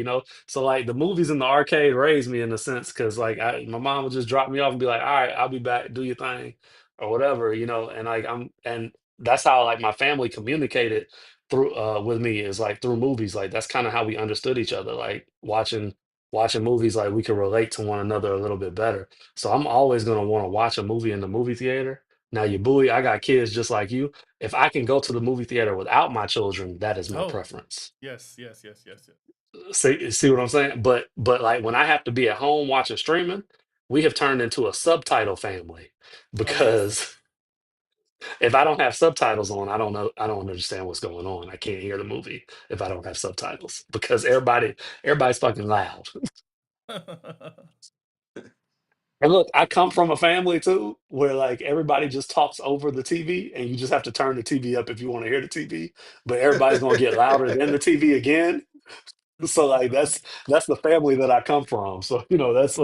So like the movies in the arcade raised me in a sense because like my mom would just drop me off and be like, all right, I'll be back, do your thing or whatever. And like and that's how like my family communicated through with me is like through movies. Like that's kind of how we understood each other, like watching movies, like we could relate to one another a little bit better. So I'm always gonna want to watch a movie in the movie theater. Now, your buoy, I got kids just like you. If I can go to the movie theater without my children, that is my Oh, preference. yes, yes, yes, yes, yes. See what I'm saying? But like when I have to be at home watching streaming, we have turned into a subtitle family Oh, yes. because If I don't have subtitles on, I don't know. I don't understand what's going on. I can't hear the movie if I don't have subtitles because everybody's fucking loud. And look, I come from a family too where like everybody just talks over the TV and you just have to turn the TV up if you want to hear the TV, but everybody's gonna get louder than the TV again. So like that's the family that I come from. So that's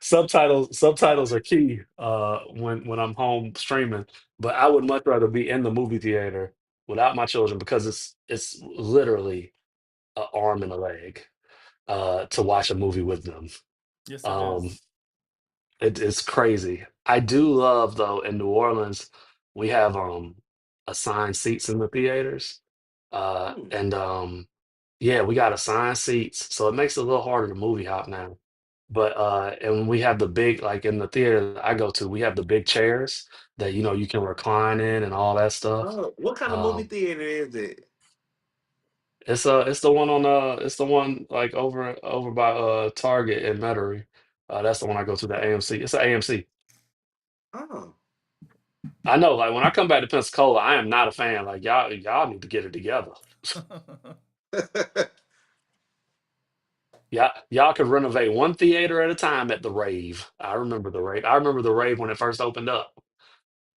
subtitles are key when I'm home streaming. But I would much rather be in the movie theater without my children because it's literally an arm and a leg to watch a movie with them. Yes, it Um, is. it's crazy. I do love though in New Orleans we have assigned seats in the theaters. Hmm. And Yeah, we got assigned seats, so it makes it a little harder to movie hop now. But and we have the big like in the theater that I go to, we have the big chairs that you can recline in and all that stuff. Oh, what kind of movie Um theater is it? it's the one on it's the one like over by Target in Metairie. That's the one I go to, the AMC. It's an AMC. Oh. I know, like when I come back to Pensacola, I am not a fan. Like y'all need to get it together. Y'all could renovate one theater at a time at the Rave. I remember the Rave. I remember the Rave when it first opened up,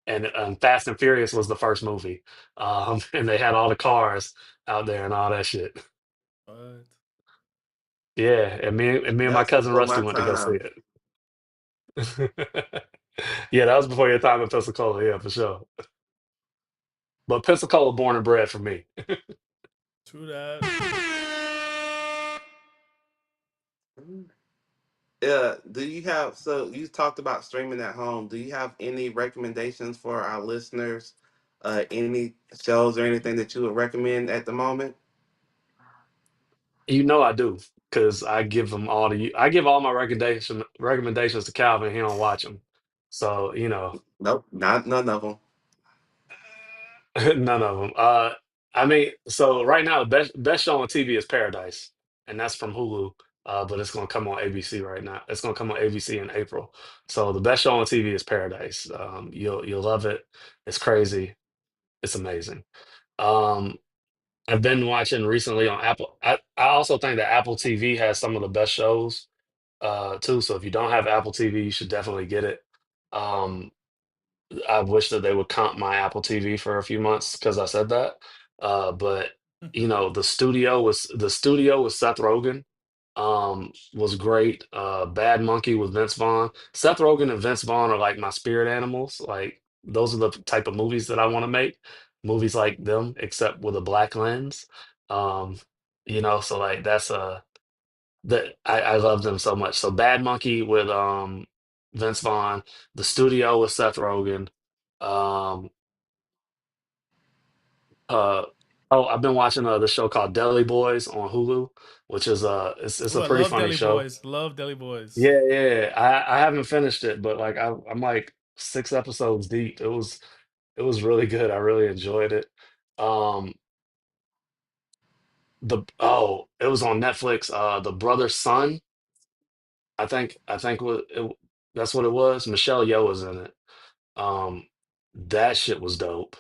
and Fast and Furious was the first movie, and they had all the cars out there and all that shit. What? Yeah, and me and my That's cousin before Rusty my went to go see time. it. Yeah, that was before your time in Pensacola. Yeah, for sure. But Pensacola, born and bred for me. True that. Do you have, so you talked about streaming at home. Do you have any recommendations for our listeners? Any shows or anything that you would recommend at the moment? You know I do, because I give them all to you. I give all my recommendations to Calvin. He don't watch them, so Nope, not none of them. none of them. I mean, so right now the best show on TV is Paradise, and that's from Hulu. But it's gonna come on ABC right now. It's gonna come on ABC in April. So the best show on TV is Paradise. You'll love it. It's crazy. It's amazing. Um, I've been watching recently on Apple. I also think that Apple TV has some of the best shows too. So if you don't have Apple TV, you should definitely get it. Um, I wish that they would comp my Apple TV for a few months because I said that. But the studio was Seth Rogen. Was great. Bad Monkey with Vince Vaughn. Seth Rogen and Vince Vaughn are like my spirit animals. Like those are the type of movies that I want to make. Movies like them, except with a black lens. Um, so like that's that I love them so much. So Bad Monkey with Vince Vaughn, The Studio with Seth Rogen. Um uh oh, I've been watching the show called Deli Boys on Hulu, which is it's Oh, a I pretty love funny Deli show. Boys. Love Deli Boys. Yeah, yeah. I haven't finished it, but like I'm like 6 episodes deep. It was really good. I really enjoyed it. Um it was on Netflix, The Brother's Son. I think that's what it was. Michelle Yeoh was in it. Um, that shit was dope.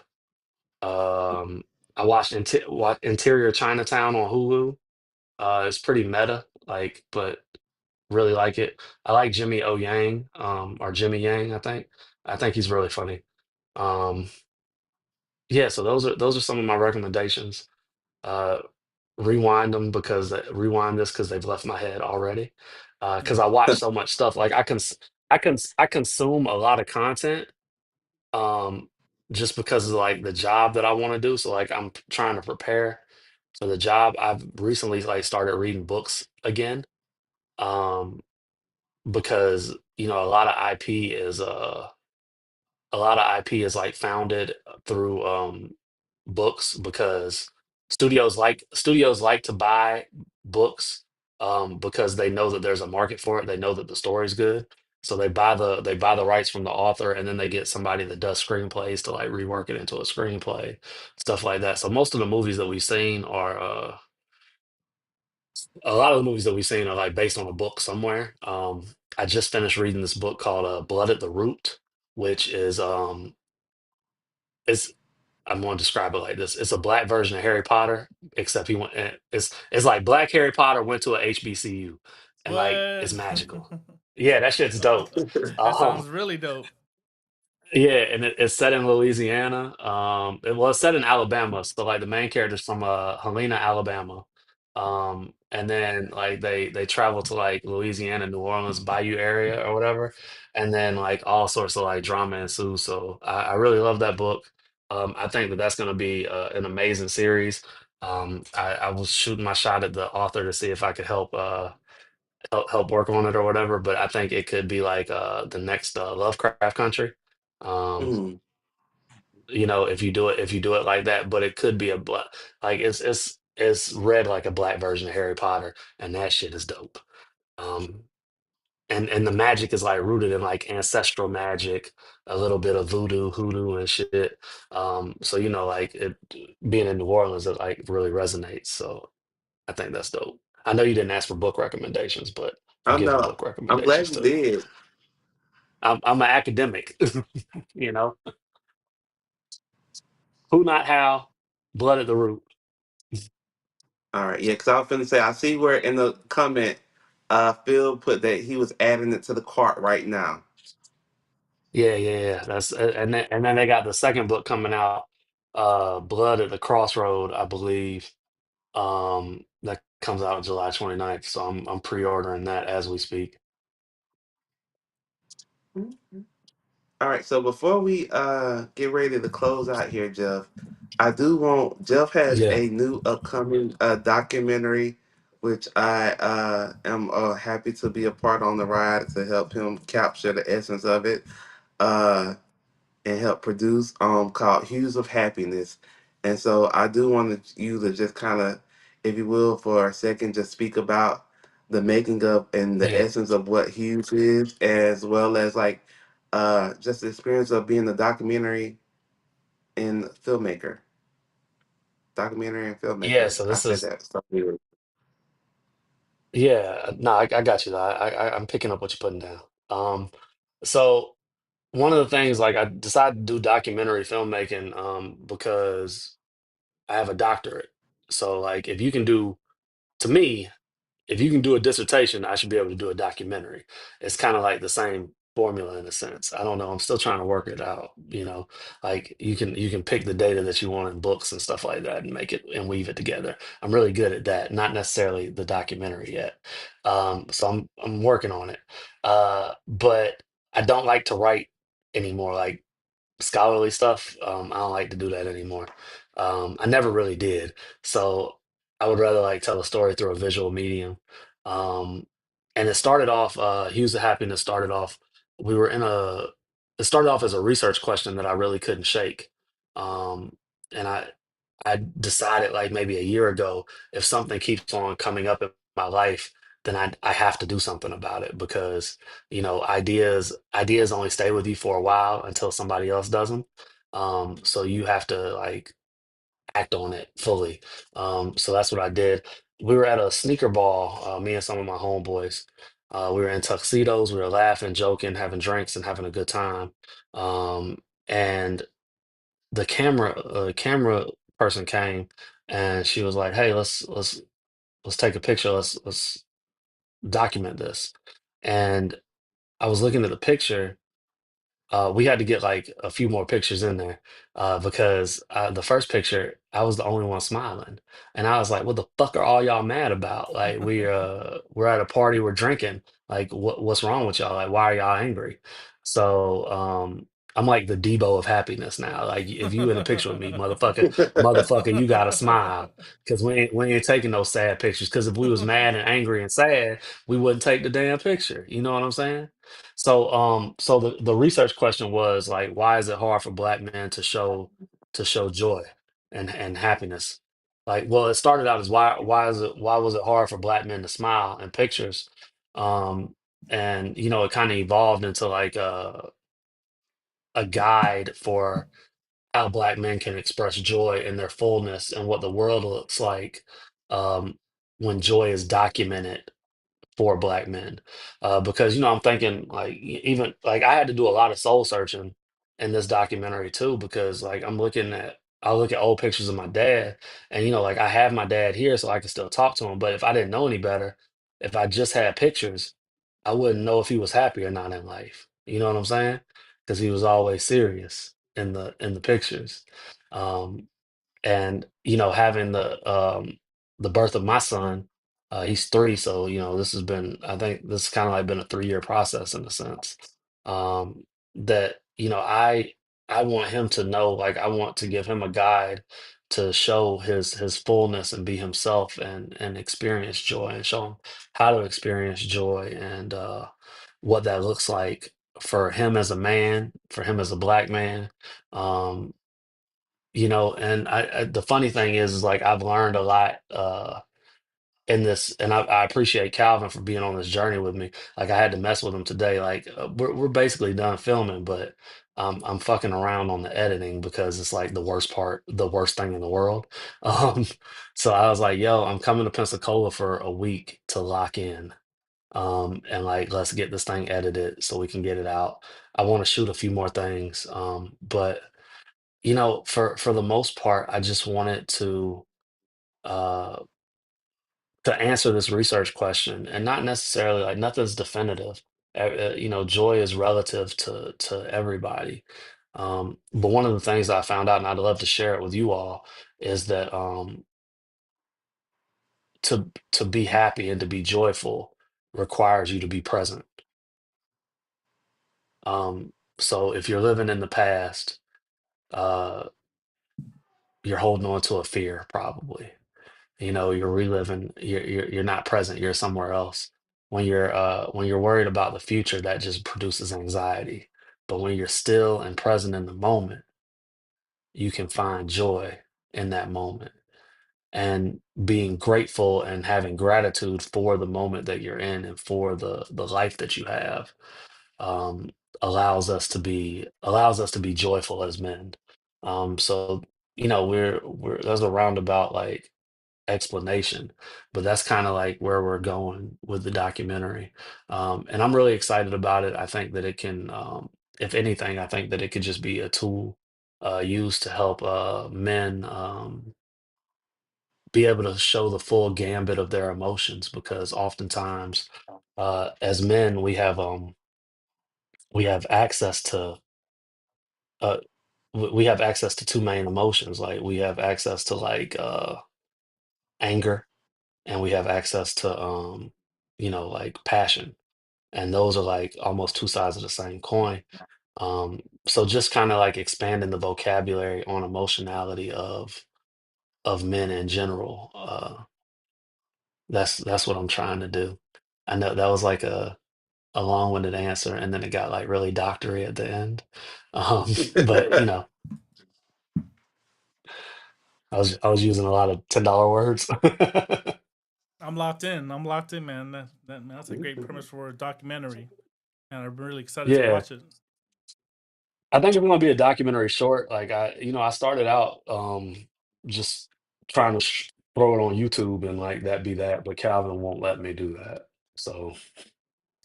Um, I watched Interior Chinatown on Hulu. It's pretty meta, like, but really like it. I like Jimmy O Yang, or Jimmy Yang, I think. I think he's really funny. Um, yeah, so those are some of my recommendations. Uh, rewind this because they've left my head already. Because I watch so much stuff. Like I consume a lot of content um just because of like the job that I want to do. So like trying to prepare for the job. I've recently like started reading books again. Um because a lot of IP is like founded through books because studios like to buy books because they know that there's a market for it. They know that the story's good. So they buy the rights from the author and then they get somebody that does screenplays to like rework it into a screenplay, stuff like that. So most of the movies that we've seen are a lot of the movies that we've seen are like based on a book somewhere. I just finished reading this book called Blood at the Root, which is it's I'm going to describe it like this. It's a black version of Harry Potter, except he went. It's like Black Harry Potter went to a HBCU, and like What? it's magical. Yeah, that shit's dope. That Um, sounds really dope. yeah, and it's set in Louisiana. It was set in Alabama. So like the main character's from Helena, Alabama. And then like they travel to like Louisiana, New Orleans, Bayou area or whatever, and then like all sorts of like drama ensues. So I really love that book. I think that that's going to be an amazing series. I was shooting my shot at the author to see if I could help work on it or whatever, but I think it could be like the next Lovecraft Country. Um, Mm. if you do it like that, but it could be like it's read like a black version of Harry Potter, and that shit is dope. Um, and the magic is like rooted in like ancestral magic, a little bit of voodoo, hoodoo, and shit. So like it being in New Orleans, it like really resonates. So I think that's dope. I know you didn't ask for book recommendations, but I'm I giving know. book I'm glad recommendations you too. did. I'm an academic, you know. Who not how, blood at the root. All right, yeah, because I was finna say I see where in the comment, Phil put that he was adding it to the cart right now. Yeah, yeah, yeah. And then they got the second book coming out, Blood at the Crossroad, I believe. That comes out July 29th. So I'm pre-ordering that as we speak. All right, so before we get ready to close out here, Jeff, I do want Jeff has Yeah. a new upcoming documentary, which I am happy to be a part on the ride to help him capture the essence of it. Uh, and help produce called Hues of Happiness. And so I do want you to just kind of, if you will, for a second, just speak about the making of and the Yeah. essence of what Hues is, as well as like just the experience of being a documentary and Yeah. filmmaker. So I this said is that so weird. yeah, no, I got you though. I'm picking up what you're putting down. So one of the things like I decided to do documentary filmmaking because I have a doctorate. So like if you can do to me, if you can do a dissertation, I should be able to do a documentary. It's kind of like the same formula in a sense. I don't know. I'm still trying to work it out. Like you can pick the data that you want in books and stuff like that and make it and weave it together. I'm really good at that. Not necessarily the documentary yet. So I'm working on it. But I don't like to write anymore. Like scholarly stuff. I don't like to do that anymore. I never really did. So I would rather like tell a story through a visual medium. Um, and it started off, Hues of Happiness started off, we were in a, it started off as a research question that I really couldn't shake. And I decided like maybe a year ago, if something keeps on coming up in my life, then I have to do something about it because ideas only stay with you for a while until somebody else does them. So you have to like act on it fully. So that's what I did. We were at a sneaker ball, me and some of my homeboys. We were in tuxedos, we were laughing, joking, having drinks, and having a good time. And the camera person came and she was like, "Hey, let's take a picture. Let's document this." And I was looking at the picture. We had to get like a few more pictures in there because the first picture I was the only one smiling, and I was like, "What the fuck are all y'all mad about? Like we're at a party, we're drinking. Like what's wrong with y'all? Like why are y'all angry?" So I'm like the Debo of happiness now. Like if you in a picture with me, motherfucker, you gotta smile because we ain't taking those sad pictures. Because if we was mad and angry and sad, we wouldn't take the damn picture. You know what I'm saying? So the research question was like, why is it hard for black men to show joy and happiness? Like, well, it started out as why was it hard for black men to smile in pictures? Um, and it kind of evolved into like a guide for how black men can express joy in their fullness and what the world looks like um, when joy is documented for black men because I'm thinking like even like I had to do a lot of soul searching in this documentary too, because like I look at old pictures of my dad, and like I have my dad here, so I can still talk to him. But if I didn't know any better, if I just had pictures, I wouldn't know if he was happy or not in life. You know what I'm saying? Because he was always serious in the pictures. Um, and having the birth of my son, he's 3, so this has been, I think this has kind of like been a 3-year process in a sense. um that I want him to know, like I want to give him a guide to show his fullness and be himself and experience joy, and show him how to experience joy, and what that looks like for him as a man, for him as a black man. um and the funny thing is like I've learned a lot in this, and I appreciate Calvin for being on this journey with me. Like I had to mess with him today. Like we're basically done filming, but I'm fucking around on the editing because it's like the worst thing in the world. Um, so I was like, yo, I'm coming to Pensacola for a week to lock in. And like let's get this thing edited so we can get it out. I want to shoot a few more things. But for the most part, I just wanted uh to answer this research question, and not necessarily like nothing's definitive. Joy is relative to everybody. But one of the things I found out, and I'd love to share it with you all, is that to be happy and to be joyful requires you to be present. So if you're living in the past, uh, you're holding on to a fear probably. You're reliving, you're not present, you're somewhere else. When you're worried about the future, that just produces anxiety. But when you're still and present in the moment, you can find joy in that moment, and being grateful and having gratitude for the moment that you're in and for the life that you have. um allows us to be joyful as men. So we're there's a roundabout like explanation, but that's kind of like where we're going with the documentary. And I'm really excited about it. I think that it can, if anything, I think that it could just be a tool used to help men be able to show the full gambit of their emotions, because oftentimes as men we have access to uh, we have access to two main emotions. Like we have access to like anger, and we have access to like passion, and those are like almost two sides of the same coin. So just kind of like expanding the vocabulary on emotionality of men in general. That's what I'm trying to do. I know that was like a long-winded answer, and then it got like really doctory at the end. But I was using a lot of $10 words. I'm locked in, man. That's a great premise for a documentary, and I'm really excited to Yeah, watch it. I think it's gonna be a documentary short. Like I started out just trying to throw it on YouTube and like that be that, but Calvin won't let me do that. So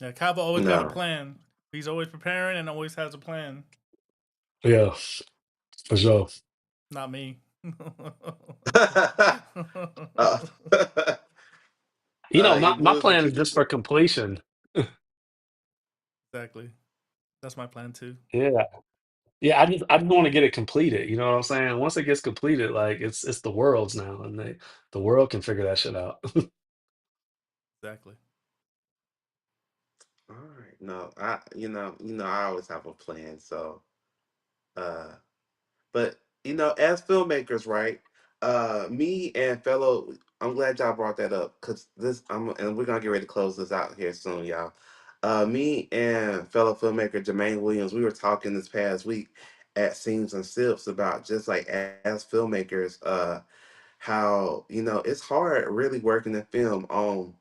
Yeah, Kalvo always got a No. plan. He's always preparing and always has a plan. yeah, for sure. Not me. uh, My he my would, but plan you is just for completion. Exactly. That's my plan too. Yeah. Yeah, I just want to get it completed. You know what I'm saying? Once it gets completed, like it's the world's now, and the world can figure that shit out. Exactly. all right. No, I always have a plan. So, uh, but as filmmakers, right? Me and fellow, I'm glad y'all brought that up because and we're gonna get ready to close this out here soon, y'all. Me and fellow filmmaker Jermaine Williams, we were talking this past week at Seams and Sips about just like as filmmakers, how it's hard really working in film on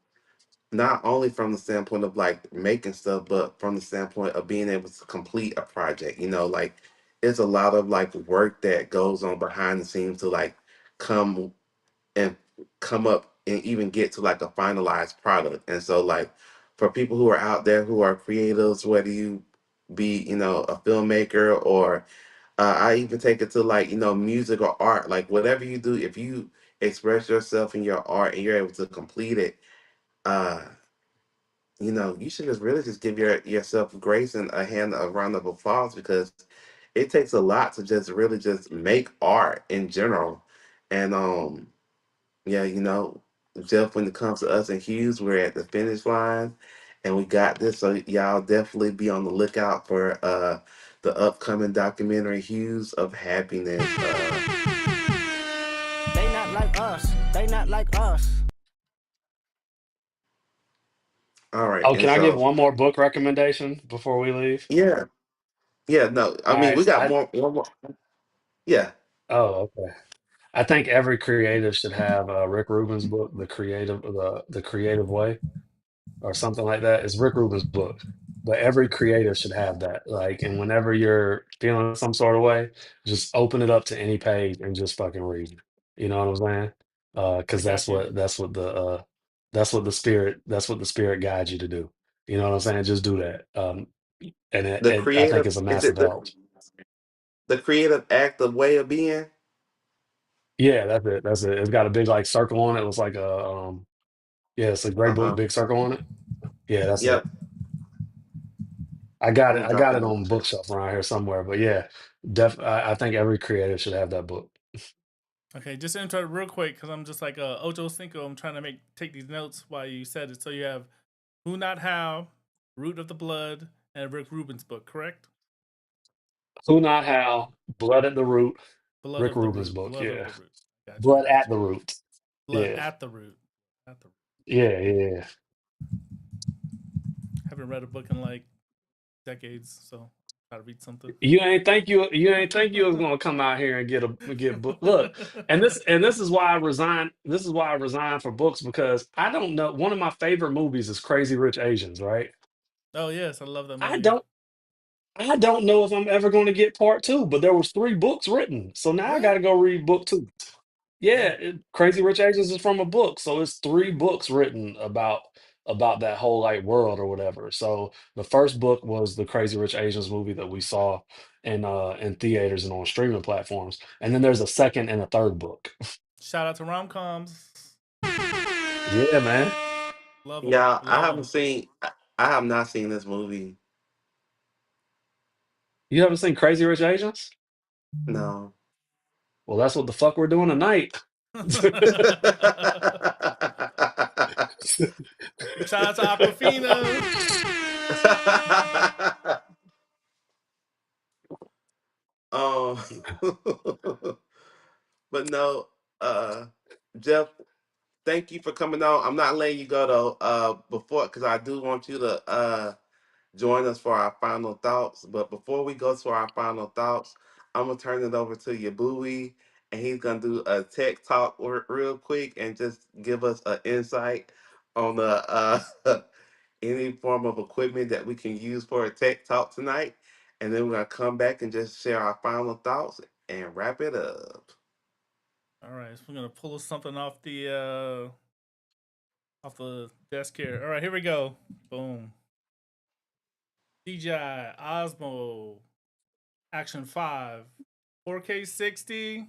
not only from the standpoint of like making stuff, but from the standpoint of being able to complete a project. Like it's a lot of like work that goes on behind the scenes to like come and come up and even get to like a finalized product. And so like for people who are out there who are creatives, whether you be, a filmmaker, or I even take it to like, music or art. Like whatever you do, if you express yourself in your art and you're able to complete it, uh, you should just really just give yourself grace and a round of applause, because it takes a lot to just really just make art in general. And yeah, Jeff, when it comes to us and Hughes, we're at the finish line and we got this. So y'all definitely be on the lookout for the upcoming documentary Hughes of Happiness. They not like us. They not like us. All right, Oh, and can I give so one more book recommendation before we leave? yeah, yeah, no, I All mean right. we got more, one more. Yeah. Oh, okay. I think every creative should have Rick Rubin's book, The Creative Way, or something like that. It's Rick Rubin's book, but every creative should have that. Like, and whenever you're feeling some sort of way, just open it up to any page and just fucking read. You know what I'm saying? I Because got you. that's what the spirit guides you to do. You know what I'm saying? Just do that. And The I think creative, it's a is massive it help. the creative act of way of being? Yeah, that's it. That's it. It's got a big like circle on it. It looks like a yeah, it's a gray book, Uh-huh. big circle on it. Yeah, that's it. Yep. I got I'm it. gonna I drop got it it in on the chat. bookshelf around here somewhere. But yeah, I think every creative should have that book. Okay, just interrupt real quick because I'm just like Ocho Cinco. I'm trying to take these notes while you said it. So you have Who Not How, Root of the Blood, and Rick Rubin's book, correct? Who Not How, Blood at the Root, Blood Rick of the Rubin's Root, book. Blood of Yeah, the Root. Got you, Blood got at you. the Root. Blood Yeah, at the Root. At the root. yeah, yeah. Haven't read a book in like decades, so try to read something. You ain't think you was gonna come out here and get book. Look, and this is why I resigned. This is why I resigned for books, because I don't know. One of my favorite movies is Crazy Rich Asians, right? Oh yes, I love that I movie. don't I don't know if I'm ever going to get part two, but there was three books written, so now I got What? to go read book two. Yeah, Oh, Crazy Rich Asians is from a book, so it's three books written about that whole like world or whatever. So the first book was the Crazy Rich Asians movie that we saw in theaters and on streaming platforms, and then there's a second and a third book. shout out to rom coms. Yeah, man, Love them, Yeah, I love haven't them. seen. I have not seen this movie. you haven't seen Crazy Rich Asians? No. Well, that's what the fuck we're doing tonight. Shout out to Aquafina. um, but no, Jeff, thank you for coming on. I'm not letting you go though. Before, because I do want you to join us for our final thoughts. But before we go to our final thoughts, I'm gonna turn it over to Yabui, and he's gonna do a tech talk real quick and just give us an insight on the any form of equipment that we can use for a tech talk tonight. And then we're gonna come back and just share our final thoughts and wrap it up. All right, so we're gonna pull something off the desk here. All right, here we go. Boom. DJI Osmo Action 5, 4K 60.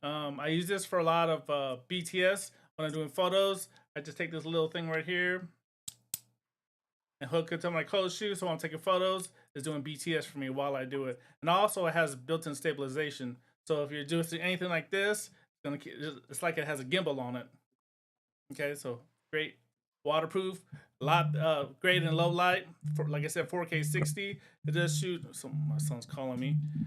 I use this for a lot of BTS when I'm doing photos. I just take this little thing right here and hook it to my clothes shoe. So when I'm taking photos, it's doing BTS for me while I do it. And also, it has built-in stabilization. So if you're doing anything like this, it's like it has a gimbal on it. Okay, so great, waterproof, a lot great in low light. Like I said, 4K 60. It does shoot. So my son's calling me. It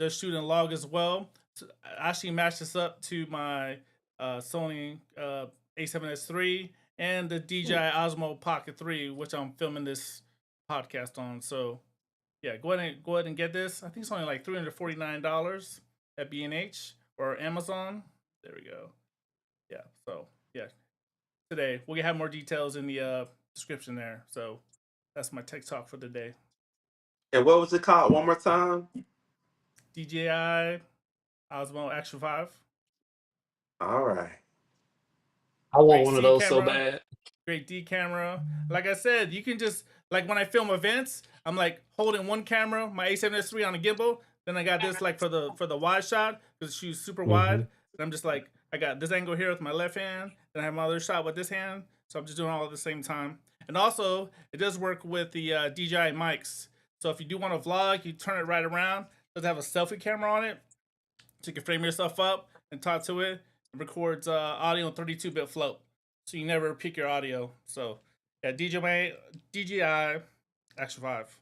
does shoot in log as well. So I actually matched this up to my Sony A7S III and the DJI Osmo Pocket 3, which I'm filming this podcast on. So yeah, go ahead and get this. I think it's only like $349 at B&H or Amazon. There we go. Yeah. So yeah, today we'll have more details in the description there. So that's my tech talk for the day. And what was it called one more time? DJI Osmo Action 5. All right. I want Great one of C those so camera. bad. great D camera. Like I said, you can just like when I film events, I'm like holding one camera, my A7S III on a gimbal. Then I got this like for the wide shot because it shoots super wide. Hmm. And I'm just like I got this angle here with my left hand. Then I have my other shot with this hand. So I'm just doing all at the same time. And also, it does work with the DJI mics. So if you do want to vlog, you turn it right around. It does have a selfie camera on it, so you can frame yourself up and talk to it. It records audio in 32-bit float, so you never peak your audio. So yeah, DJI Action 5.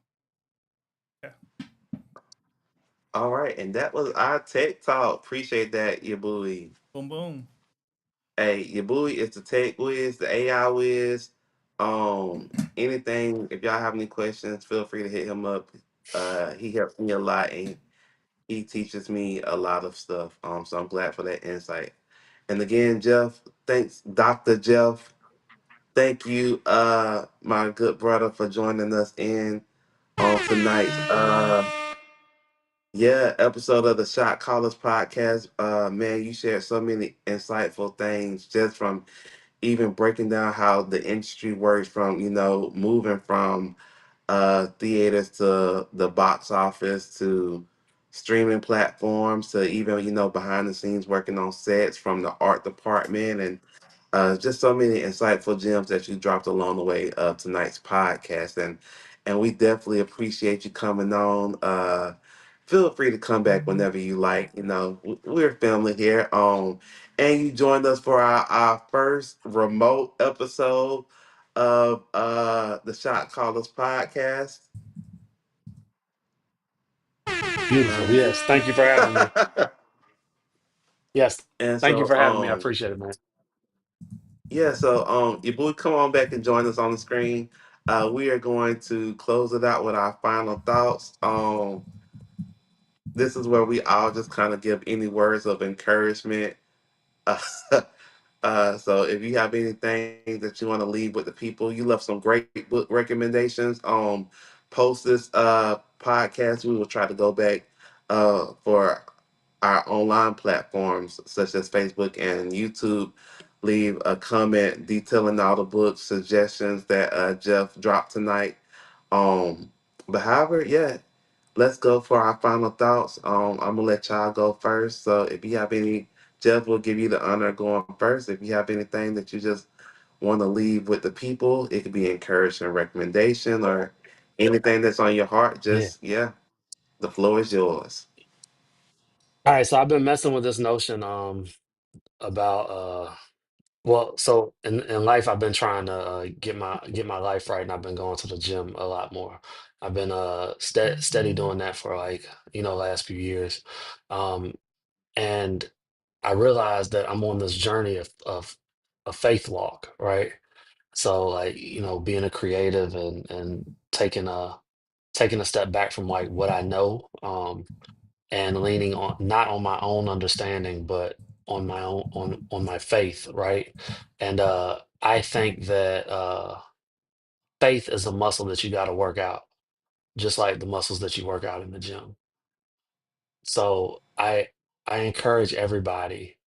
Yeah, All right, and that was our tech talk. Appreciate that, Yabui. boom boom. Hey, Yabui is the tech whiz, the AI whiz. Anything, if y'all have any questions, feel free to hit him up. He helps me a lot and he teaches me a lot of stuff. So I'm glad for that insight. And again, Jeff, thanks, Dr. Jeff. Thank you, my good brother, for joining us in on tonight's yeah, episode of the Shot Callers podcast. Man, you shared so many insightful things just from even breaking down how the industry works from, moving from theaters to the box office to streaming platforms to even, behind the scenes working on sets from the art department and just so many insightful gems that you dropped along the way of tonight's podcast. And we definitely appreciate you coming on. Feel free to come back whenever you like. We're family here. And you joined us for our first remote episode of the Shot Callers podcast. Beautiful. Yes. Thank you for having me. Yes. And Thank you so for having me. I appreciate it, man. yeah, so your boy come on back and join us on the screen. We are going to close it out with our final thoughts. This is where we all just kind of give any words of encouragement. Uh, so if you have anything that you want to leave with the people, you left some great book recommendations. Post this podcast. We will try to go back for our online platforms such as Facebook and YouTube. Leave a comment detailing all the book suggestions that Jeff dropped tonight. Um, but however, yeah, let's go for our final thoughts. I'm gonna let y'all go first. So if you have any, Jeff will give you the honor of going first. If you have anything that you just want to leave with the people, it could be encouragement, recommendation, or anything that's on your heart. Yeah. Just yeah, the floor is yours. All right. So I've been messing with this notion about well, so in life I've been trying to get my life right, and I've been going to the gym a lot more. I've been steady doing that for like, last few years. Um and I realized that I'm on this journey of a faith walk, right? So like, being a creative and taking a step back from like what I know, and leaning on not on my own understanding, but on my own on my faith, right? And I think that faith is a muscle that you got to work out, just like the muscles that you work out in the gym. So I encourage everybody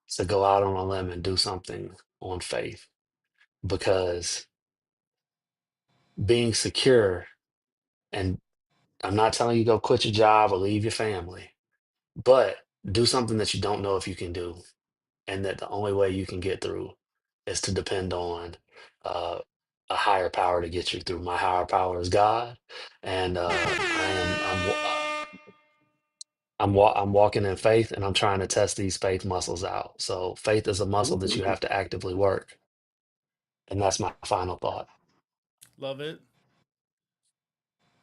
to go out on a limb and do something on faith, because being secure, and I'm not telling you go quit your job or leave your family, but do something that you don't know if you can do, and that the only way you can get through is to depend on uh, a higher power to get you through. My higher power is God, and I'm walking in faith, and I'm trying to test these faith muscles out. So faith is a muscle that you Ooh, have to actively work, and that's my final thought. Love it.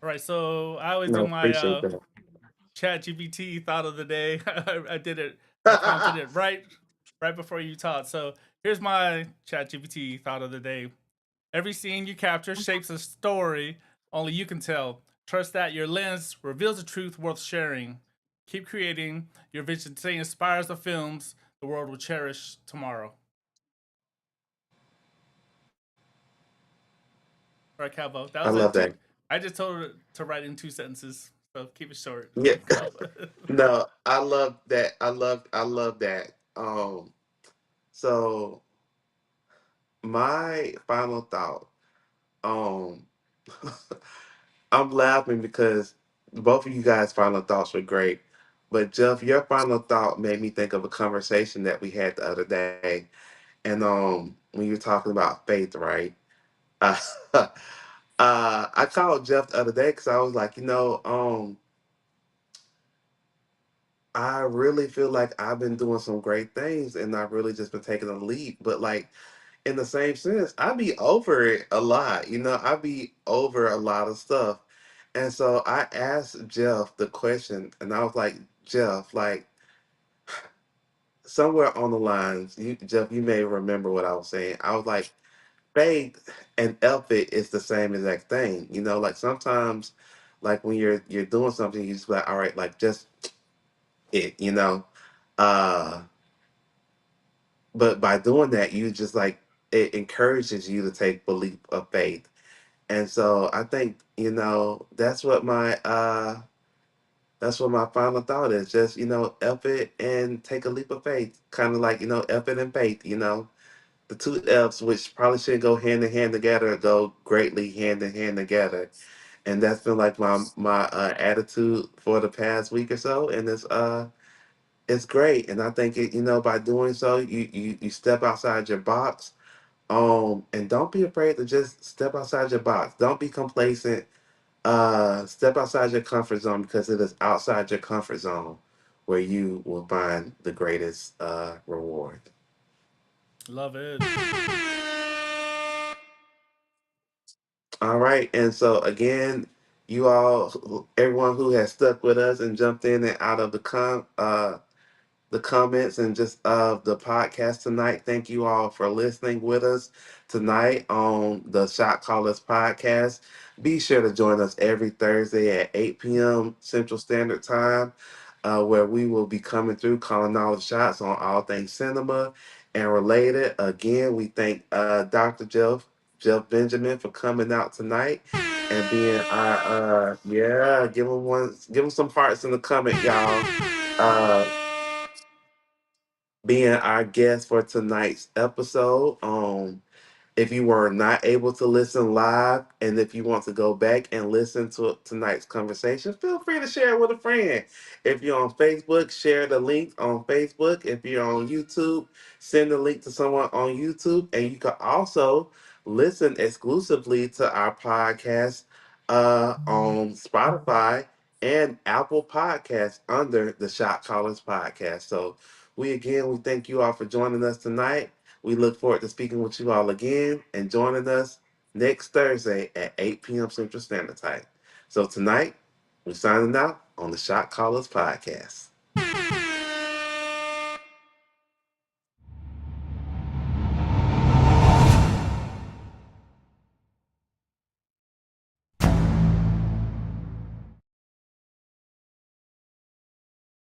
All right, so I always do no, my appreciate that. Chat GPT thought of the day. I did it. I prompted it right before you taught. So here's my Chat GPT thought of the day. Every scene you capture shapes a story only you can tell. Trust that your lens reveals a truth worth sharing. Keep creating. Your vision today inspires the films the world will cherish tomorrow. All right, Calvo. That I was a love two. that. I just told her to write in 2 sentences, so keep it short. Yeah, Calvo. no, I love that. I love that. So my final thought. Um, I'm laughing because both of you guys' final thoughts were great. But Jeff, your final thought made me think of a conversation that we had the other day. And when you were talking about faith, right? Uh, I called Jeff the other day because I was like, I really feel like I've been doing some great things and I've really just been taking a leap. But like in the same sense, I be over it a lot. I be over a lot of stuff. And so I asked Jeff the question, and I was like, Jeff, like somewhere on the lines, Jeff, you may remember what I was saying. I was like, faith and effort is the same exact thing. Like sometimes, like when you're doing something, you just be like, all right, like just it. Uh, but by doing that, you just like it encourages you to take belief of faith. And so I think, that's what my final thought is. Just, effort and take a leap of faith. Kind of like, effort and faith. The two F's, which probably should go hand in hand together, go greatly hand in hand together. And that's been like my attitude for the past week or so. And it's great. And I think by doing so, you step outside your box. And don't be afraid to just step outside your box. Don't be complacent. Step outside your comfort zone because it is outside your comfort zone where you will find the greatest reward. Love it. All right, and so again, you all, everyone who has stuck with us and jumped in and out of the comments and just of the podcast tonight. Thank you all for listening with us tonight on the Shot Callers podcast. Be sure to join us every Thursday at 8 p.m. Central Standard Time, where we will be coming through calling all the shots on all things cinema and related. Again, we thank Dr. Jeff Benjamin for coming out tonight and being our yeah, give him some hearts in the comment, y'all. Uh Being our guest for tonight's episode. If you were not able to listen live, and if you want to go back and listen to tonight's conversation, feel free to share it with a friend. If you're on Facebook, share the link on Facebook. If you're on YouTube, send the link to someone on YouTube. And you can also listen exclusively to our podcast on Spotify and Apple Podcasts under the Shot Callers Podcast. So we thank you all for joining us tonight. We look forward to speaking with you all again and joining us next Thursday at 8 p.m. Central Standard Time. So tonight, we're signing out on the Shot Callers Podcast.